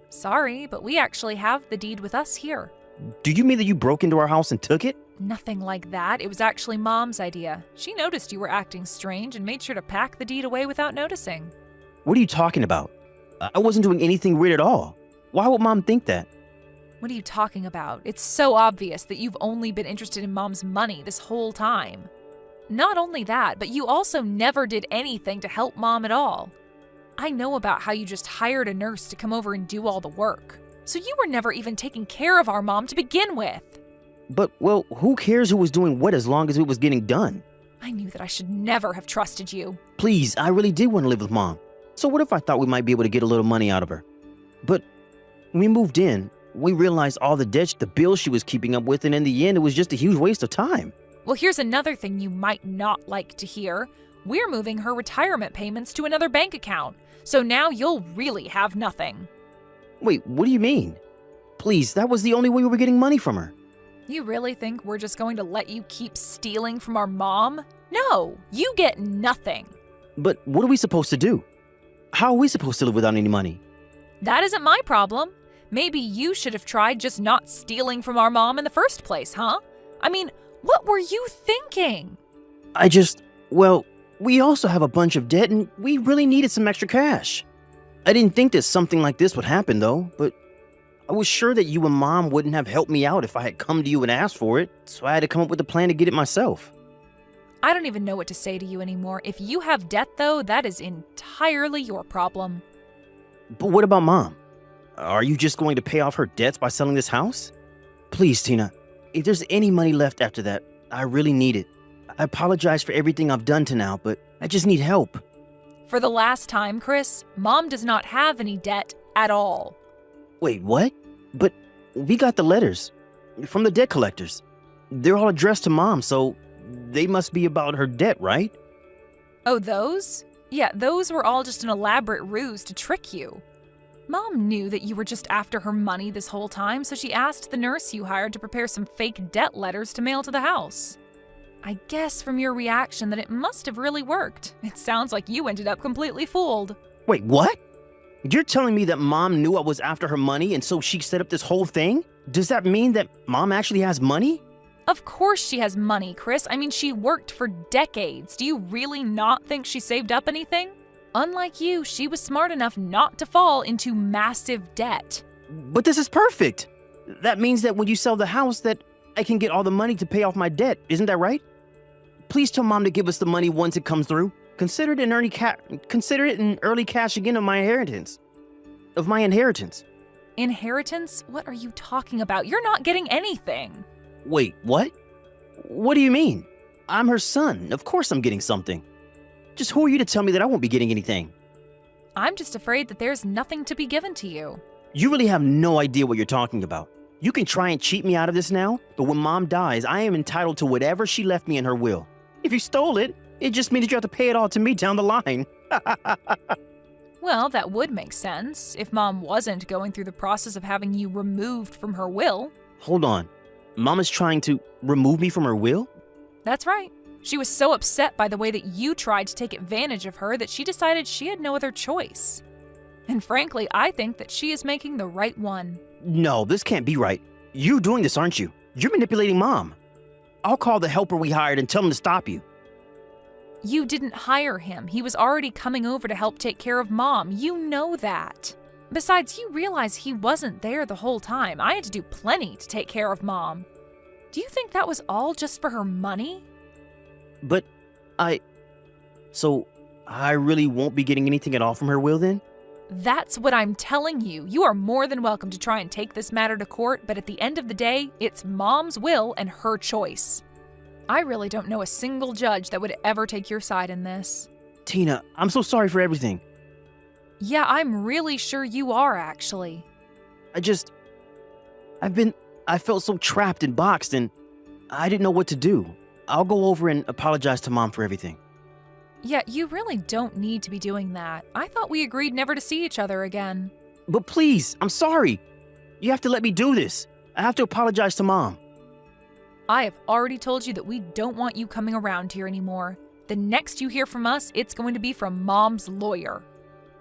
Sorry, but we actually have the deed with us here. Do you mean that you broke into our house and took it? Nothing like that. It was actually Mom's idea. She noticed you were acting strange and made sure to pack the deed away without noticing. What are you talking about? I wasn't doing anything weird at all. Why would Mom think that? What are you talking about? It's so obvious that you've only been interested in Mom's money this whole time. Not only that, but you also never did anything to help Mom at all. I know about how you just hired a nurse to come over and do all the work. So you were never even taking care of our Mom to begin with. But, well, who cares who was doing what as long as it was getting done? I knew that I should never have trusted you. Please, I really did want to live with Mom. So what if I thought we might be able to get a little money out of her? But when we moved in, we realized all the debts, the bills she was keeping up with, and in the end, it was just a huge waste of time. Well, here's another thing you might not like to hear. We're moving her retirement payments to another bank account. So now you'll really have nothing. Wait, what do you mean? Please, that was the only way we were getting money from her. You really think we're just going to let you keep stealing from our Mom? No, you get nothing. But what are we supposed to do? How are we supposed to live without any money? That isn't my problem. Maybe you should have tried just not stealing from our Mom in the first place, huh? I mean, What were you thinking? Well, we also have a bunch of debt and we really needed some extra cash. I didn't think that something like this would happen though, but I was sure that you and Mom wouldn't have helped me out if I had come to you and asked for it, so I had to come up with a plan to get it myself. I don't even know what to say to you anymore. If you have debt, though, that is entirely your problem. But what about Mom? Are you just going to pay off her debts by selling this house? Please, Tina, if there's any money left after that, I really need it. I apologize for everything I've done to now, but I just need help. For the last time, Chris, Mom does not have any debt at all. Wait, what? But we got the letters from the debt collectors. They're all addressed to Mom, so they must be about her debt, right? Oh, those? Yeah, those were all just an elaborate ruse to trick you. Mom knew that you were just after her money this whole time, so she asked the nurse you hired to prepare some fake debt letters to mail to the house. I guess from your reaction that it must have really worked. It sounds like you ended up completely fooled. Wait, what? You're telling me that Mom knew I was after her money and so she set up this whole thing? Does that mean that Mom actually has money? Of course she has money, Chris. I mean, she worked for decades. Do you really not think she saved up anything? Unlike you, she was smart enough not to fall into massive debt. But this is perfect. That means that when you sell the house that I can get all the money to pay off my debt. Isn't that right? Please tell Mom to give us the money once it comes through. Consider it an early cash again of my inheritance. Inheritance? What are you talking about? You're not getting anything. Wait, what? What do you mean? I'm her son. Of course I'm getting something. Just who are you to tell me that I won't be getting anything? I'm just afraid that there's nothing to be given to you. You really have no idea what you're talking about. You can try and cheat me out of this now, but when Mom dies, I am entitled to whatever she left me in her will. If you stole it, it just means that you have to pay it all to me down the line. Well, that would make sense if Mom wasn't going through the process of having you removed from her will. Hold on. Mom is trying to remove me from her will? That's right. She was so upset by the way that you tried to take advantage of her that she decided she had no other choice. And frankly, I think that she is making the right one. No, this can't be right. You're doing this, aren't you? You're manipulating Mom. I'll call the helper we hired and tell him to stop you. You didn't hire him. He was already coming over to help take care of Mom. You know that. Besides, you realize he wasn't there the whole time. I had to do plenty to take care of Mom. Do you think that was all just for her money? But So, I really won't be getting anything at all from her will then? That's what I'm telling you. You are more than welcome to try and take this matter to court, but at the end of the day, it's Mom's will and her choice. I really don't know a single judge that would ever take your side in this. Tina, I'm so sorry for everything. Yeah, I'm really sure you are, actually. I felt so trapped and boxed and I didn't know what to do. I'll go over and apologize to Mom for everything. Yeah, you really don't need to be doing that. I thought we agreed never to see each other again. But please, I'm sorry. You have to let me do this. I have to apologize to Mom. I have already told you that we don't want you coming around here anymore. The next you hear from us, it's going to be from Mom's lawyer.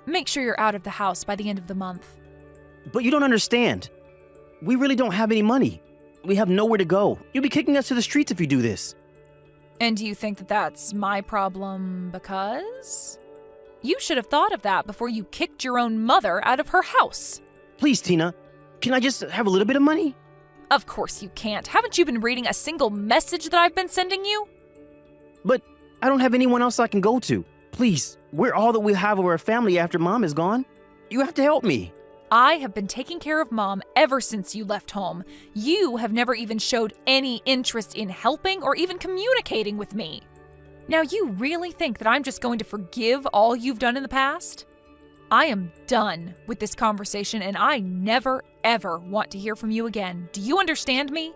Make sure you're out of the house by the end of the month. But you don't understand. We really don't have any money. We have nowhere to go. You'll be kicking us to the streets if you do this. And do you think that that's my problem because? You should have thought of that before you kicked your own mother out of her house. Please, Tina, can I just have a little bit of money? Of course you can't. Haven't you been reading a single message that I've been sending you? But I don't have anyone else I can go to. Please, we're all that we have of our family after Mom is gone. You have to help me. I have been taking care of Mom ever since you left home. You have never even showed any interest in helping or even communicating with me. Now you really think that I'm just going to forgive all you've done in the past? I am done with this conversation and I never, ever want to hear from you again. Do you understand me?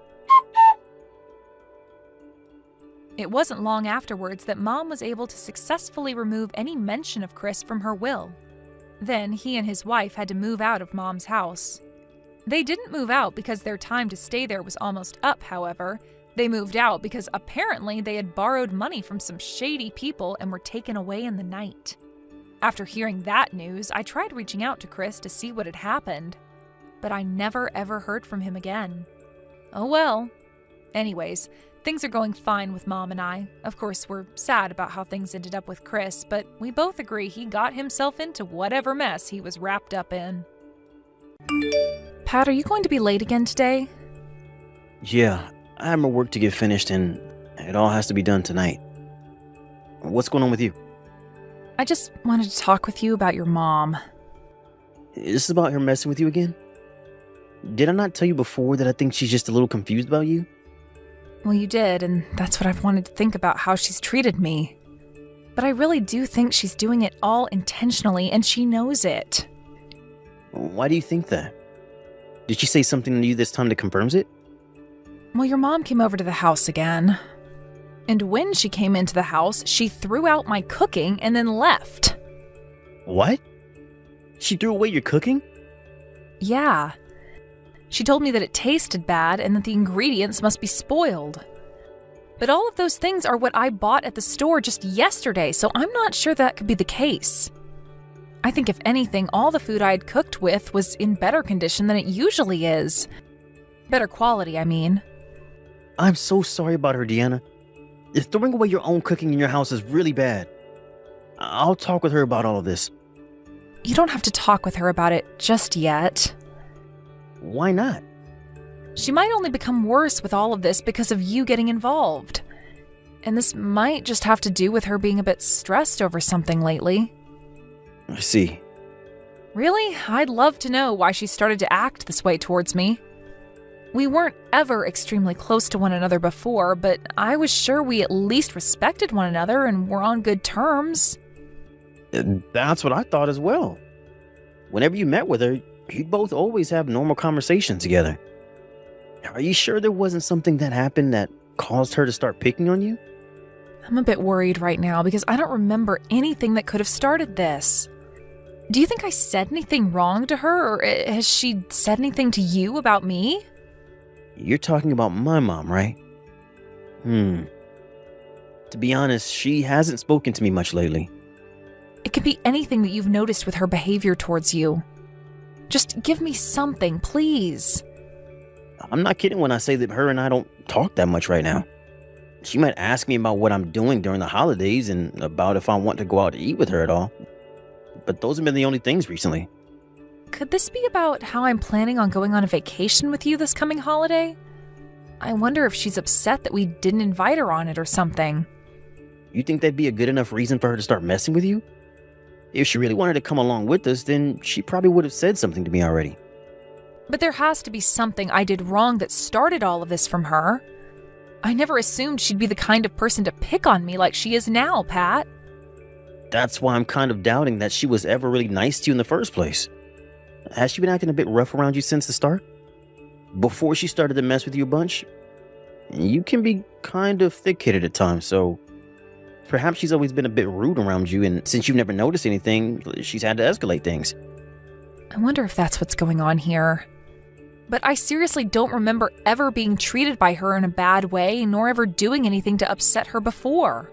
It wasn't long afterwards that Mom was able to successfully remove any mention of Chris from her will. Then he and his wife had to move out of Mom's house. They didn't move out because their time to stay there was almost up, however. They moved out because apparently they had borrowed money from some shady people and were taken away in the night. After hearing that news, I tried reaching out to Chris to see what had happened, but I never ever heard from him again. Oh well. Anyways, Things are going fine with Mom and I. Of course, we're sad about how things ended up with Chris, but we both agree he got himself into whatever mess he was wrapped up in. Pat, are you going to be late again today? Yeah, I have my work to get finished and it all has to be done tonight. What's going on with you? I just wanted to talk with you about your mom. Is this about her messing with you again? Did I not tell you before that I think she's just a little confused about you? Well, you did, and that's what I've wanted to think about how she's treated me. But I really do think she's doing it all intentionally, and she knows it. Why do you think that? Did she say something to you this time that confirms it? Well, your mom came over to the house again. And when she came into the house, she threw out my cooking and then left. What? She threw away your cooking? Yeah. She told me that it tasted bad and that the ingredients must be spoiled. But all of those things are what I bought at the store just yesterday, so I'm not sure that could be the case. I think if anything, all the food I had cooked with was in better condition than it usually is. Better quality, I mean. I'm so sorry about her, Deanna. If throwing away your own cooking in your house is really bad, I'll talk with her about all of this. You don't have to talk with her about it just yet. Why not? She might only become worse with all of this because of you getting involved. And this might just have to do with her being a bit stressed over something lately. I see. Really? I'd love to know why she started to act this way towards me. We weren't ever extremely close to one another before, but I was sure we at least respected one another and were on good terms. That's what I thought as well. Whenever you met with her, you'd both always have normal conversations together. Are you sure there wasn't something that happened that caused her to start picking on you? I'm a bit worried right now because I don't remember anything that could have started this. Do you think I said anything wrong to her, or has she said anything to you about me? You're talking about my mom, right? To be honest, she hasn't spoken to me much lately. It could be anything that you've noticed with her behavior towards you. Just give me something, please. I'm not kidding when I say that her and I don't talk that much right now. She might ask me about what I'm doing during the holidays and about if I want to go out to eat with her at all. But those have been the only things recently. Could this be about how I'm planning on going on a vacation with you this coming holiday? I wonder if she's upset that we didn't invite her on it or something. You think that'd be a good enough reason for her to start messing with you? If she really wanted to come along with us, then she probably would have said something to me already. But there has to be something I did wrong that started all of this from her. I never assumed she'd be the kind of person to pick on me like she is now, Pat. That's why I'm kind of doubting that she was ever really nice to you in the first place. Has she been acting a bit rough around you since the start? Before she started to mess with you a bunch? You can be kind of thick-headed at times, so perhaps she's always been a bit rude around you, and since you've never noticed anything, she's had to escalate things. I wonder if that's what's going on here. But I seriously don't remember ever being treated by her in a bad way, nor ever doing anything to upset her before.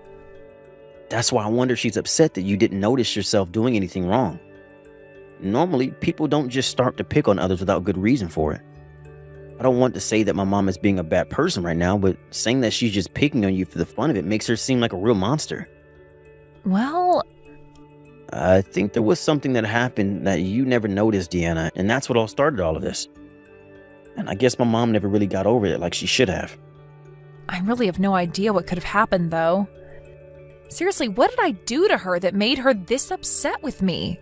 That's why I wonder if she's upset that you didn't notice yourself doing anything wrong. Normally, people don't just start to pick on others without good reason for it. I don't want to say that my mom is being a bad person right now, but saying that she's just picking on you for the fun of it makes her seem like a real monster. Well, I think there was something that happened that you never noticed, Deanna, and that's what all started all of this. And I guess my mom never really got over it like she should have. I really have no idea what could have happened, though. Seriously, what did I do to her that made her this upset with me?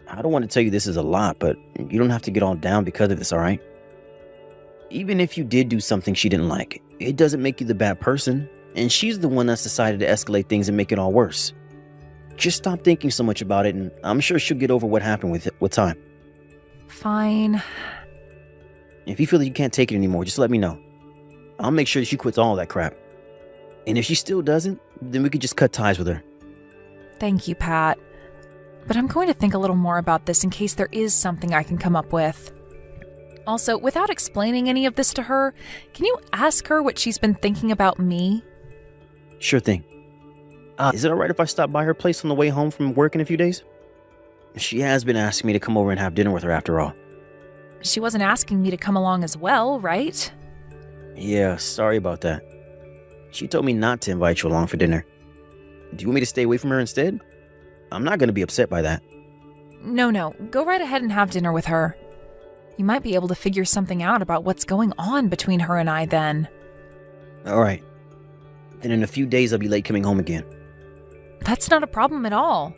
I don't want to tell you this is a lot, but you don't have to get all down because of this, all right? Even if you did do something she didn't like, it doesn't make you the bad person, and she's the one that's decided to escalate things and make it all worse. Just stop thinking so much about it, and I'm sure she'll get over what happened with it with time. Fine. If you feel that you can't take it anymore, just let me know. I'll make sure that she quits all that crap. And if she still doesn't, then we could just cut ties with her. Thank you, Pat. But I'm going to think a little more about this in case there is something I can come up with. Also, without explaining any of this to her, can you ask her what she's been thinking about me? Sure thing. Is it alright if I stop by her place on the way home from work in a few days? She has been asking me to come over and have dinner with her after all. She wasn't asking me to come along as well, right? Yeah, sorry about that. She told me not to invite you along for dinner. Do you want me to stay away from her instead? I'm not going to be upset by that. No, go right ahead and have dinner with her. You might be able to figure something out about what's going on between her and I then. All right. Then in a few days, I'll be late coming home again. That's not a problem at all.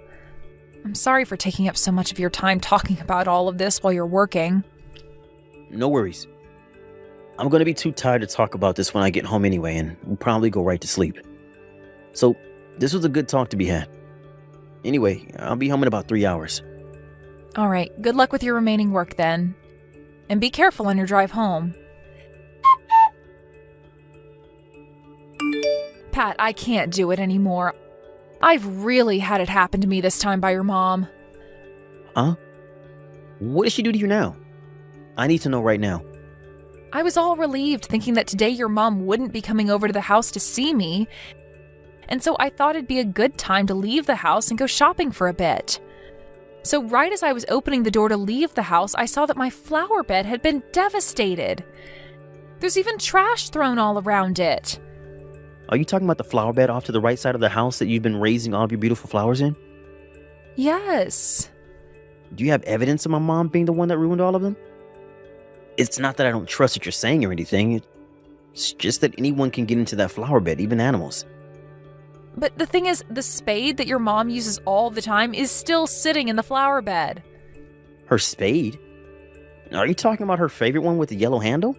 I'm sorry for taking up so much of your time talking about all of this while you're working. No worries. I'm going to be too tired to talk about this when I get home anyway, and we'll probably go right to sleep. So, this was a good talk to be had. Anyway, I'll be home in about 3 hours. All right, good luck with your remaining work then. And be careful on your drive home. Pat, I can't do it anymore. I've really had it happen to me this time by your mom. Huh? What did she do to you now? I need to know right now. I was all relieved thinking that today your mom wouldn't be coming over to the house to see me. And so I thought it'd be a good time to leave the house and go shopping for a bit. So right as I was opening the door to leave the house, I saw that my flower bed had been devastated. There's even trash thrown all around it. Are you talking about the flower bed off to the right side of the house that you've been raising all of your beautiful flowers in? Yes. Do you have evidence of my mom being the one that ruined all of them? It's not that I don't trust what you're saying or anything. It's just that anyone can get into that flower bed, even animals. But the thing is, the spade that your mom uses all the time is still sitting in the flower bed. Her spade? Are you talking about her favorite one with the yellow handle?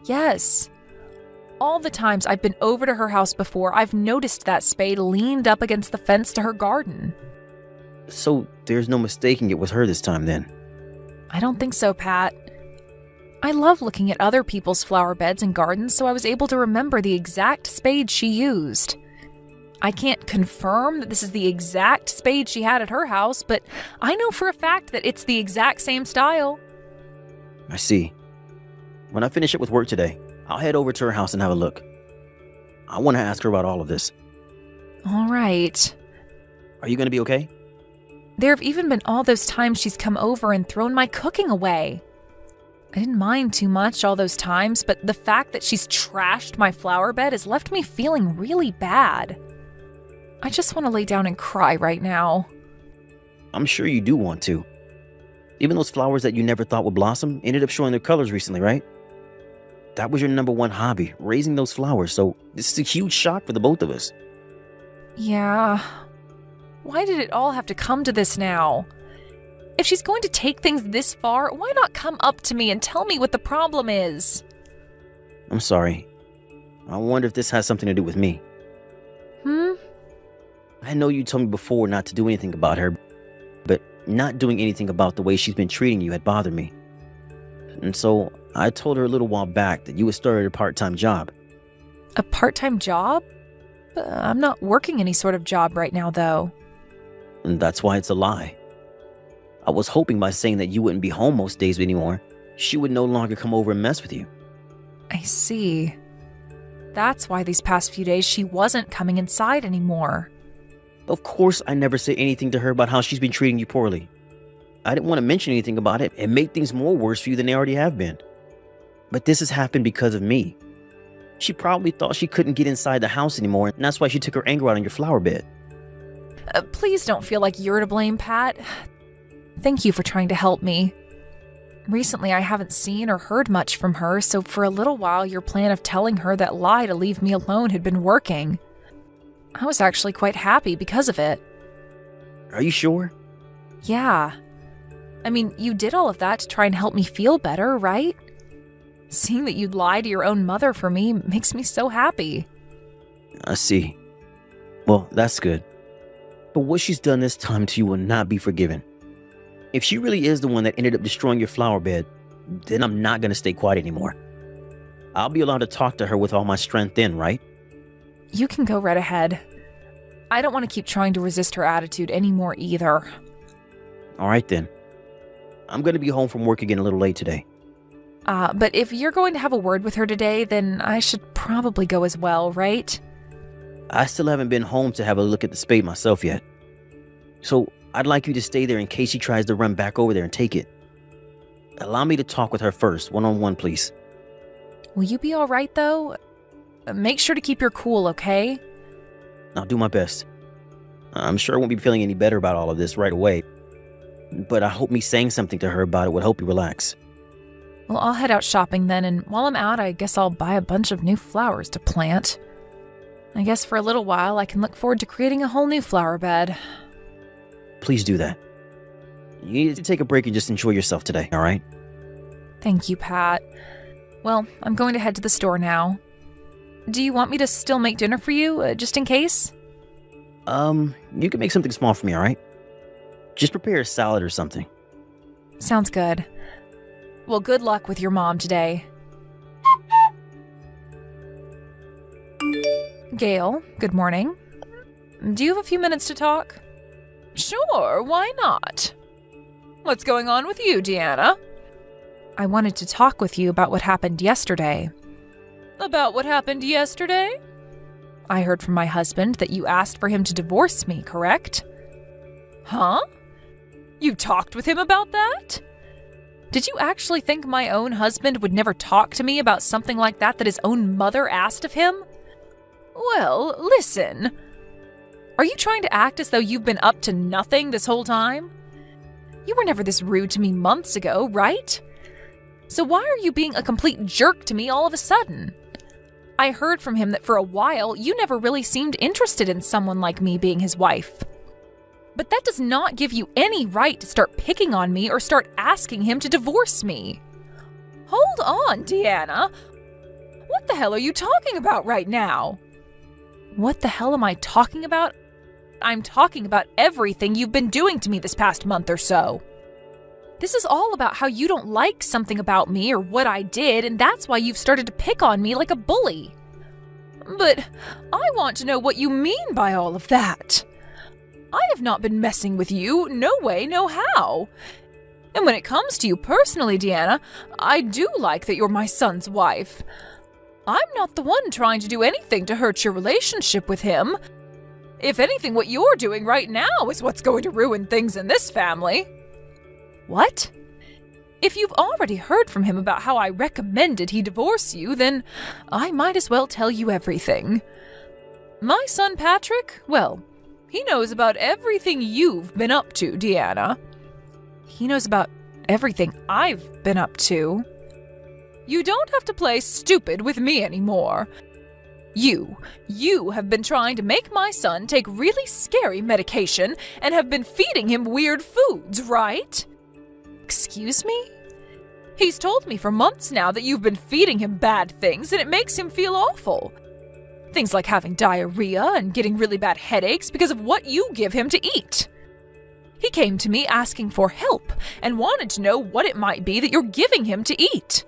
Yes. All the times I've been over to her house before, I've noticed that spade leaned up against the fence to her garden. So there's no mistaking it was her this time then? I don't think so, Pat. I love looking at other people's flower beds and gardens, so I was able to remember the exact spade she used. I can't confirm that this is the exact spade she had at her house, but I know for a fact that it's the exact same style. I see. When I finish up with work today, I'll head over to her house and have a look. I want to ask her about all of this. All right. Are you going to be okay? There have even been all those times she's come over and thrown my cooking away. I didn't mind too much all those times, but the fact that she's trashed my flower bed has left me feeling really bad. I just want to lay down and cry right now. I'm sure you do want to. Even those flowers that you never thought would blossom ended up showing their colors recently, right? That was your number one hobby, raising those flowers, so this is a huge shock for the both of us. Yeah. Why did it all have to come to this now? If she's going to take things this far, why not come up to me and tell me what the problem is? I'm sorry. I wonder if this has something to do with me. I know you told me before not to do anything about her, but not doing anything about the way she's been treating you had bothered me. And so I told her a little while back that you had started a part-time job. A part-time job? I'm not working any sort of job right now, though. And that's why it's a lie. I was hoping by saying that you wouldn't be home most days anymore, she would no longer come over and mess with you. I see. That's why these past few days she wasn't coming inside anymore. Of course I never said anything to her about how she's been treating you poorly. I didn't want to mention anything about it and make things more worse for you than they already have been. But this has happened because of me. She probably thought she couldn't get inside the house anymore, and that's why she took her anger out on your flower bed. Please don't feel like you're to blame, Pat. Thank you for trying to help me. Recently, I haven't seen or heard much from her, so for a little while, your plan of telling her that lie to leave me alone had been working. I was actually quite happy because of it. Are you sure? Yeah. I mean, you did all of that to try and help me feel better, right? Seeing that you'd lie to your own mother for me makes me so happy. I see. Well, that's good. But what she's done this time to you will not be forgiven. If she really is the one that ended up destroying your flower bed, then I'm not going to stay quiet anymore. I'll be allowed to talk to her with all my strength then, right? You can go right ahead. I don't want to keep trying to resist her attitude anymore either. All right then. I'm going to be home from work again a little late today. But if you're going to have a word with her today, then I should probably go as well, right? I still haven't been home to have a look at the spade myself yet. So I'd like you to stay there in case she tries to run back over there and take it. Allow me to talk with her first, one-on-one, please. Will you be all right, though? Make sure to keep your cool, okay? I'll do my best. I'm sure I won't be feeling any better about all of this right away, but I hope me saying something to her about it would help you relax. Well, I'll head out shopping then, and while I'm out, I guess I'll buy a bunch of new flowers to plant. I guess for a little while, I can look forward to creating a whole new flower bed. Please do that. You need to take a break and just enjoy yourself today, all right? Thank you, Pat. Well, I'm going to head to the store now. Do you want me to still make dinner for you, just in case? You can make something small for me, all right? Just prepare a salad or something. Sounds good. Well, good luck with your mom today. Gail, good morning. Do you have a few minutes to talk? Sure, why not? What's going on with you, Deanna? I wanted to talk with you about what happened yesterday. About what happened yesterday? I heard from my husband that you asked for him to divorce me, correct? Huh? You talked with him about that? Did you actually think my own husband would never talk to me about something like that his own mother asked of him? Well, listen. Are you trying to act as though you've been up to nothing this whole time? You were never this rude to me months ago, right? So why are you being a complete jerk to me all of a sudden? I heard from him that for a while you never really seemed interested in someone like me being his wife. But that does not give you any right to start picking on me or start asking him to divorce me. Hold on, Deanna. What the hell are you talking about right now? What the hell am I talking about? I'm talking about everything you've been doing to me this past month or so. This is all about how you don't like something about me or what I did, and that's why you've started to pick on me like a bully. But I want to know what you mean by all of that. I have not been messing with you, no way, no how. And when it comes to you personally, Deanna, I do like that you're my son's wife. I'm not the one trying to do anything to hurt your relationship with him. If anything, what you're doing right now is what's going to ruin things in this family. What? If you've already heard from him about how I recommended he divorce you, then I might as well tell you everything. My son Patrick, well, he knows about everything you've been up to, Deanna. He knows about everything I've been up to. You don't have to play stupid with me anymore. You have been trying to make my son take really scary medication and have been feeding him weird foods, right? Excuse me? He's told me for months now that you've been feeding him bad things and it makes him feel awful. Things like having diarrhea and getting really bad headaches because of what you give him to eat. He came to me asking for help and wanted to know what it might be that you're giving him to eat.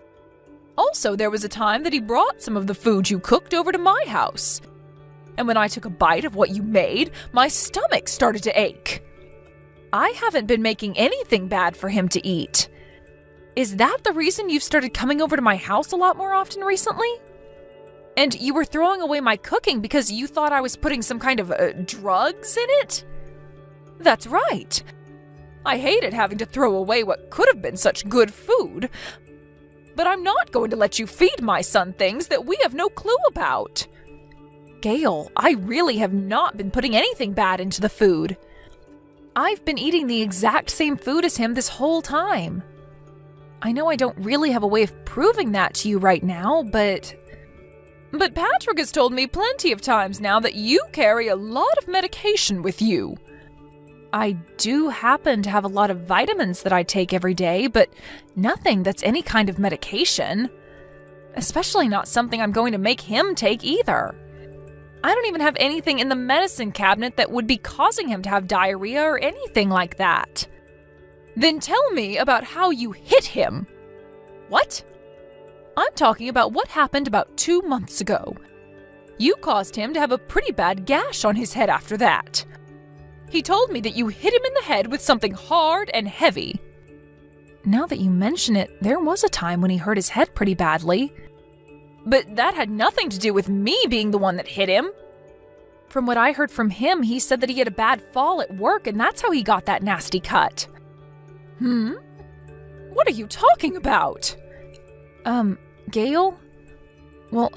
Also, there was a time that he brought some of the food you cooked over to my house. And when I took a bite of what you made, my stomach started to ache. I haven't been making anything bad for him to eat. Is that the reason you've started coming over to my house a lot more often recently? And you were throwing away my cooking because you thought I was putting some kind of drugs in it? That's right. I hated having to throw away what could have been such good food. But I'm not going to let you feed my son things that we have no clue about. Gail, I really have not been putting anything bad into the food. I've been eating the exact same food as him this whole time. I know I don't really have a way of proving that to you right now, but Patrick has told me plenty of times now that you carry a lot of medication with you. I do happen to have a lot of vitamins that I take every day, but nothing that's any kind of medication. Especially not something I'm going to make him take either. I don't even have anything in the medicine cabinet that would be causing him to have diarrhea or anything like that. Then tell me about how you hit him. What? I'm talking about what happened about 2 months ago. You caused him to have a pretty bad gash on his head after that. He told me that you hit him in the head with something hard and heavy. Now that you mention it, there was a time when he hurt his head pretty badly. But that had nothing to do with me being the one that hit him. From what I heard from him, he said that he had a bad fall at work and that's how he got that nasty cut. What are you talking about? Gail? Well,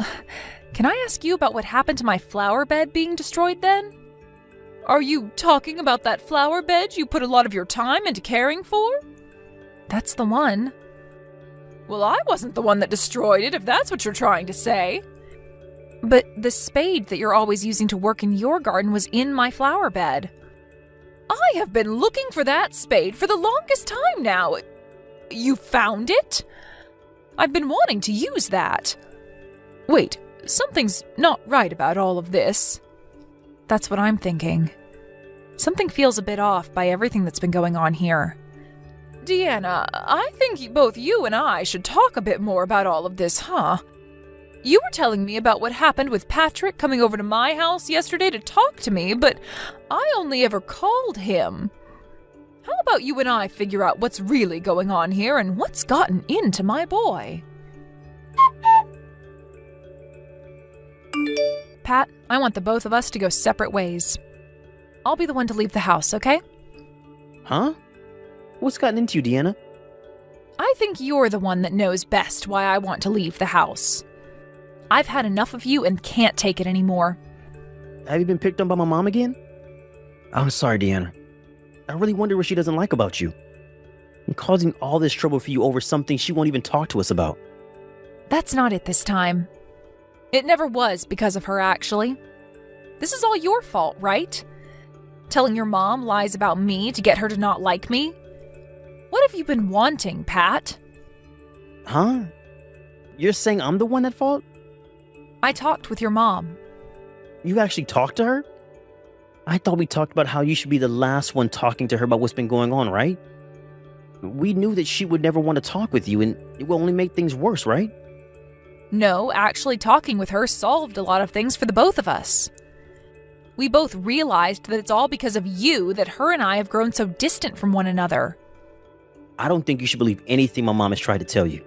can I ask you about what happened to my flower bed being destroyed then? Are you talking about that flower bed you put a lot of your time into caring for? That's the one. Well, I wasn't the one that destroyed it, if that's what you're trying to say. But the spade that you're always using to work in your garden was in my flower bed. I have been looking for that spade for the longest time now. You found it? I've been wanting to use that. Wait, something's not right about all of this. That's what I'm thinking. Something feels a bit off by everything that's been going on here. Deanna, I think both you and I should talk a bit more about all of this, huh? You were telling me about what happened with Patrick coming over to my house yesterday to talk to me, but I only ever called him. How about you and I figure out what's really going on here and what's gotten into my boy? Pat, I want the both of us to go separate ways. I'll be the one to leave the house, okay? Huh? What's gotten into you, Deanna? I think you're the one that knows best why I want to leave the house. I've had enough of you and can't take it anymore. Have you been picked on by my mom again? I'm sorry, Deanna. I really wonder what she doesn't like about you. I'm causing all this trouble for you over something she won't even talk to us about. That's not it this time. It never was because of her, actually. This is all your fault, right? Telling your mom lies about me to get her to not like me? What have you been wanting, Pat? Huh? You're saying I'm the one at fault? I talked with your mom. You actually talked to her? I thought we talked about how you should be the last one talking to her about what's been going on, right? We knew that she would never want to talk with you, and it will only make things worse, right? No, actually talking with her solved a lot of things for the both of us. We both realized that it's all because of you that her and I have grown so distant from one another. I don't think you should believe anything my mom has tried to tell you.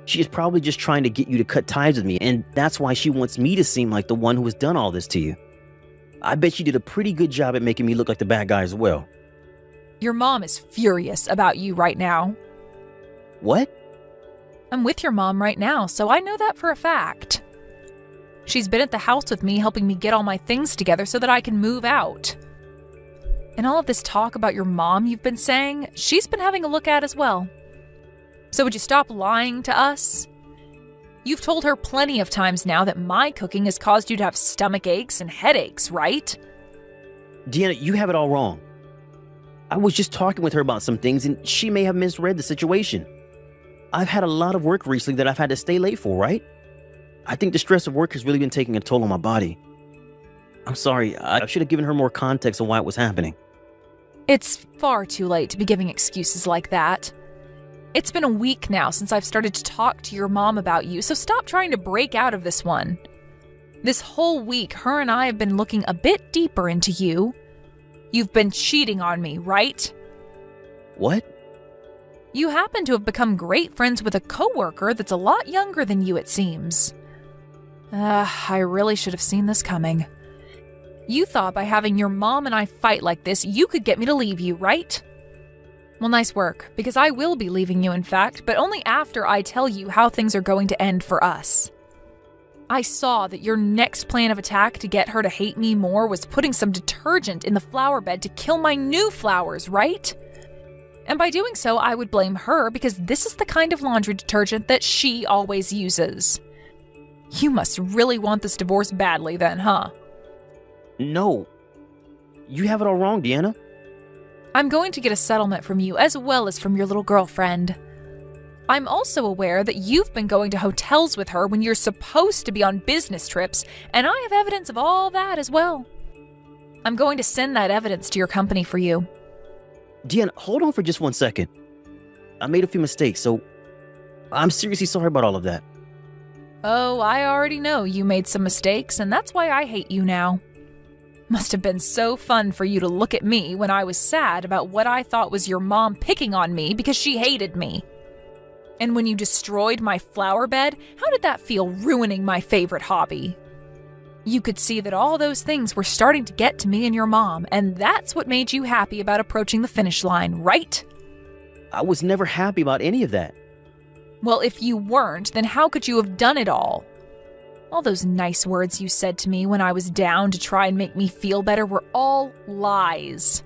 She is probably just trying to get you to cut ties with me, and that's why she wants me to seem like the one who has done all this to you. I bet she did a pretty good job at making me look like the bad guy as well. Your mom is furious about you right now. What? I'm with your mom right now, so I know that for a fact. She's been at the house with me helping me get all my things together so that I can move out. And all of this talk about your mom you've been saying, she's been having a look at as well. So would you stop lying to us? You've told her plenty of times now that my cooking has caused you to have stomach aches and headaches, right? Deanna, you have it all wrong. I was just talking with her about some things, and she may have misread the situation. I've had a lot of work recently that I've had to stay late for, right? I think the stress of work has really been taking a toll on my body. I'm sorry, I should have given her more context on why it was happening. It's far too late to be giving excuses like that. It's been a week now since I've started to talk to your mom about you, so stop trying to break out of this one. This whole week, her and I have been looking a bit deeper into you. You've been cheating on me, right? What? You happen to have become great friends with a coworker that's a lot younger than you, it seems. I really should have seen this coming. You thought by having your mom and I fight like this, you could get me to leave you, right? Well, nice work, because I will be leaving you, in fact, but only after I tell you how things are going to end for us. I saw that your next plan of attack to get her to hate me more was putting some detergent in the flower bed to kill my new flowers, right? And by doing so, I would blame her because this is the kind of laundry detergent that she always uses. You must really want this divorce badly then, huh? No. You have it all wrong, Deanna. I'm going to get a settlement from you as well as from your little girlfriend. I'm also aware that you've been going to hotels with her when you're supposed to be on business trips, and I have evidence of all that as well. I'm going to send that evidence to your company for you. Deanna, hold on for just 1 second. I made a few mistakes, so I'm seriously sorry about all of that. Oh, I already know you made some mistakes, and that's why I hate you now. Must have been so fun for you to look at me when I was sad about what I thought was your mom picking on me because she hated me. And when you destroyed my flower bed, how did that feel, ruining my favorite hobby? You could see that all those things were starting to get to me and your mom, and that's what made you happy about approaching the finish line, right? I was never happy about any of that. Well, if you weren't, then how could you have done it all? All those nice words you said to me when I was down to try and make me feel better were all lies.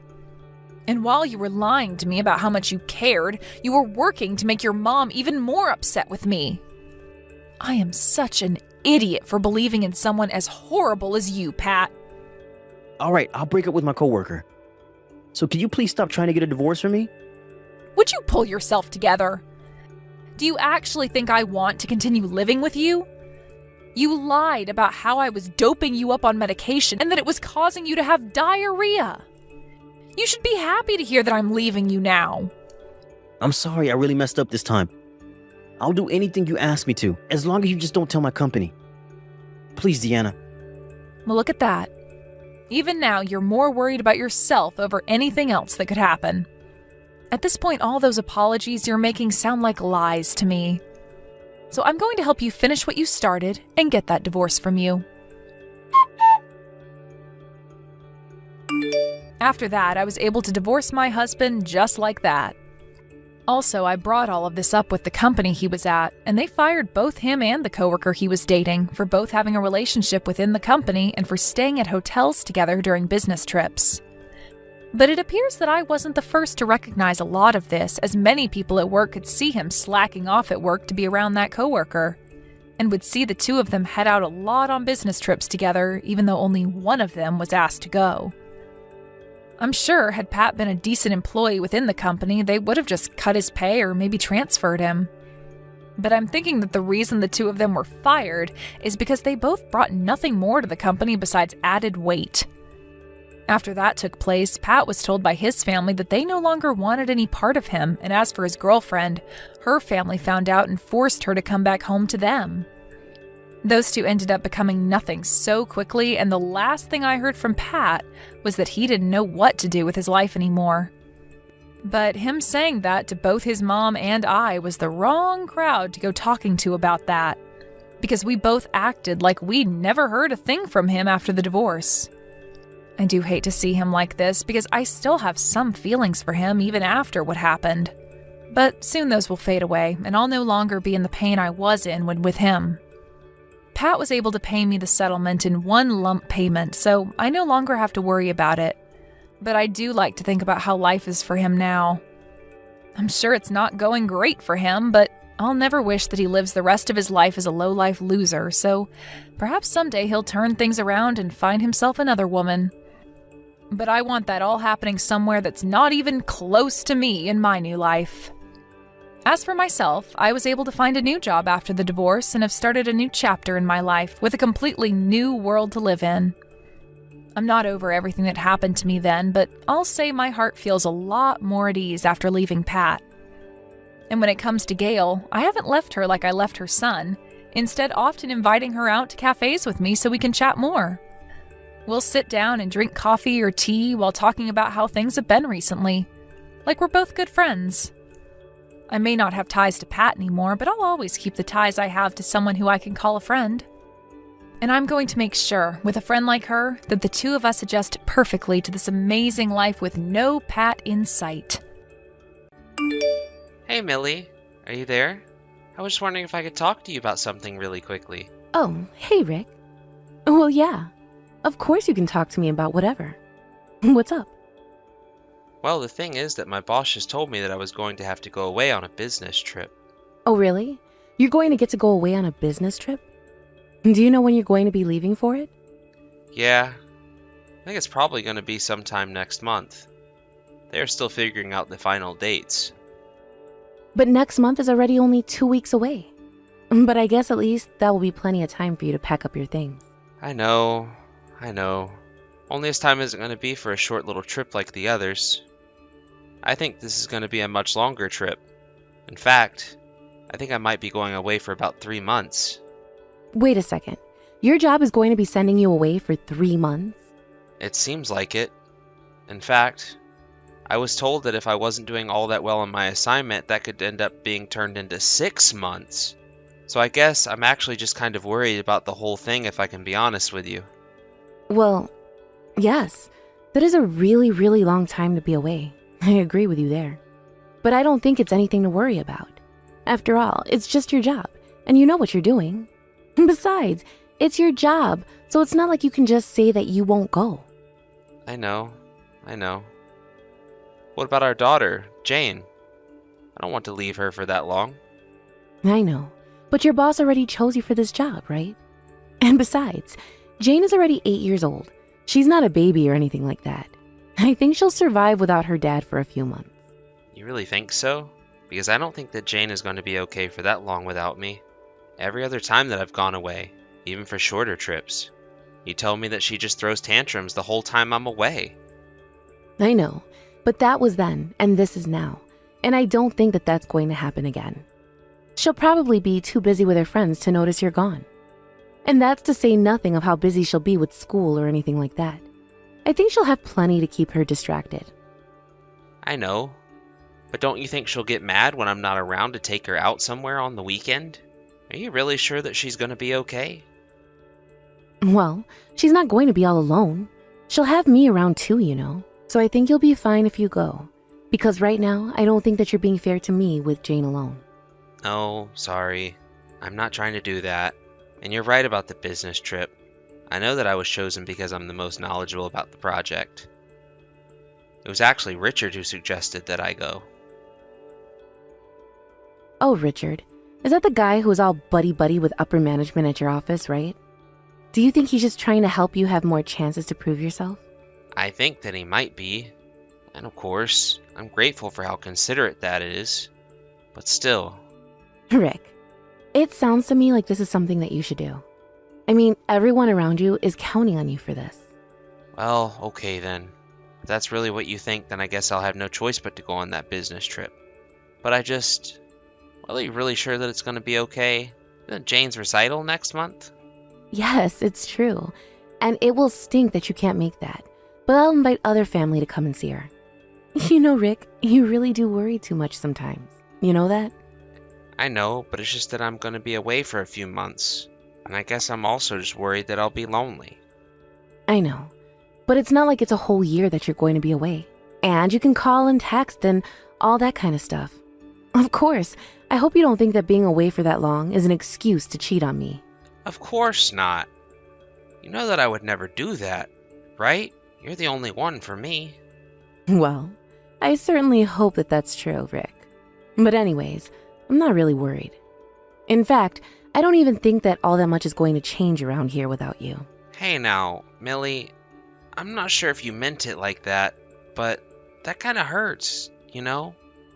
And while you were lying to me about how much you cared, you were working to make your mom even more upset with me. I am such an idiot for believing in someone as horrible as you, Pat. All right, I'll break up with my coworker. So can you please stop trying to get a divorce from me? Would you pull yourself together? Do you actually think I want to continue living with you? You lied about how I was doping you up on medication and that it was causing you to have diarrhea. You should be happy to hear that I'm leaving you now. I'm sorry, I really messed up this time. I'll do anything you ask me to, as long as you just don't tell my company. Please, Deanna. Well, look at that. Even now, you're more worried about yourself over anything else that could happen. At this point, all those apologies you're making sound like lies to me. So I'm going to help you finish what you started and get that divorce from you. After that, I was able to divorce my husband just like that. Also, I brought all of this up with the company he was at, and they fired both him and the coworker he was dating for both having a relationship within the company and for staying at hotels together during business trips. But it appears that I wasn't the first to recognize a lot of this, as many people at work could see him slacking off at work to be around that coworker, and would see the two of them head out a lot on business trips together, even though only one of them was asked to go. I'm sure had Pat been a decent employee within the company, they would have just cut his pay or maybe transferred him. But I'm thinking that the reason the two of them were fired is because they both brought nothing more to the company besides added weight. After that took place, Pat was told by his family that they no longer wanted any part of him, and as for his girlfriend, her family found out and forced her to come back home to them. Those two ended up becoming nothing so quickly, and the last thing I heard from Pat was that he didn't know what to do with his life anymore. But him saying that to both his mom and I was the wrong crowd to go talking to about that, because we both acted like we'd never heard a thing from him after the divorce. I do hate to see him like this because I still have some feelings for him even after what happened. But soon those will fade away, and I'll no longer be in the pain I was in when with him. Pat was able to pay me the settlement in one lump payment, so I no longer have to worry about it. But I do like to think about how life is for him now. I'm sure it's not going great for him, but I'll never wish that he lives the rest of his life as a low-life loser, so perhaps someday he'll turn things around and find himself another woman. But I want that all happening somewhere that's not even close to me in my new life. As for myself, I was able to find a new job after the divorce and have started a new chapter in my life with a completely new world to live in. I'm not over everything that happened to me then, but I'll say my heart feels a lot more at ease after leaving Pat. And when it comes to Gail, I haven't left her like I left her son, instead often inviting her out to cafes with me so we can chat more. We'll sit down and drink coffee or tea while talking about how things have been recently, like we're both good friends. I may not have ties to Pat anymore, but I'll always keep the ties I have to someone who I can call a friend. And I'm going to make sure, with a friend like her, that the two of us adjust perfectly to this amazing life with no Pat in sight. Hey Millie, are you there? I was just wondering if I could talk to you about something really quickly. Oh, hey Rick. Well, yeah. Of course you can talk to me about whatever. What's up? Well, the thing is that my boss just told me that I was going to have to go away on a business trip. Oh, really? You're going to get to go away on a business trip? Do you know when you're going to be leaving for it? Yeah, I think it's probably going to be sometime next month. They're still figuring out the final dates. But next month is already only 2 weeks away. But I guess at least that will be plenty of time for you to pack up your things. I know. Only this time isn't going to be for a short little trip like the others. I think this is going to be a much longer trip. In fact, I think I might be going away for about 3 months. Wait a second. Your job is going to be sending you away for 3 months? It seems like it. In fact, I was told that if I wasn't doing all that well on my assignment, that could end up being turned into 6 months. So I guess I'm actually just kind of worried about the whole thing, if I can be honest with you. Well, yes. That is a really, really long time to be away. I agree with you there. But I don't think it's anything to worry about. After all, it's just your job, and you know what you're doing. Besides, It's your job, so it's not like you can just say that you won't go. I know. What about our daughter, Jane? I don't want to leave her for that long. I know, but your boss already chose you for this job, right? And besides, Jane is already 8 years old. She's not a baby or anything like that. I think she'll survive without her dad for a few months. You really think so? Because I don't think that Jane is going to be okay for that long without me. Every other time that I've gone away, even for shorter trips, you tell me that she just throws tantrums the whole time I'm away. I know, but that was then, and this is now. And I don't think that that's going to happen again. She'll probably be too busy with her friends to notice you're gone. And that's to say nothing of how busy she'll be with school or anything like that. I think she'll have plenty to keep her distracted. I know, but don't you think she'll get mad when I'm not around to take her out somewhere on the weekend? Are you really sure that she's going to be okay? Well, she's not going to be all alone. She'll have me around too, you know. So I think you'll be fine if you go. Because right now, I don't think that you're being fair to me with Jane alone. No, sorry. I'm not trying to do that. And you're right about the business trip. I know that I was chosen because I'm the most knowledgeable about the project. It was actually Richard who suggested that I go. Oh, Richard. Is that the guy who was all buddy-buddy with upper management at your office, right? Do you think he's just trying to help you have more chances to prove yourself? I think that he might be. And of course, I'm grateful for how considerate that is. But still. Rick, it sounds to me like this is something that you should do. I mean, everyone around you is counting on you for this. Well, okay then. If that's really what you think, then I guess I'll have no choice but to go on that business trip. But are you really sure that it's going to be okay? Isn't Jane's recital next month? Yes, it's true. And it will stink that you can't make that. But I'll invite other family to come and see her. You know, Rick, you really do worry too much sometimes. You know that? I know, but it's just that I'm going to be away for a few months. And I guess I'm also just worried that I'll be lonely. I know. But it's not like it's a whole year that you're going to be away. And you can call and text and all that kind of stuff. Of course, I hope you don't think that being away for that long is an excuse to cheat on me. Of course not. You know that I would never do that, right? You're the only one for me. Well, I certainly hope that that's true, Rick. But anyways, I'm not really worried. In fact, I don't even think that all that much is going to change around here without you. Hey now, Millie, I'm not sure if you meant it like that, but that kind of hurts, you know?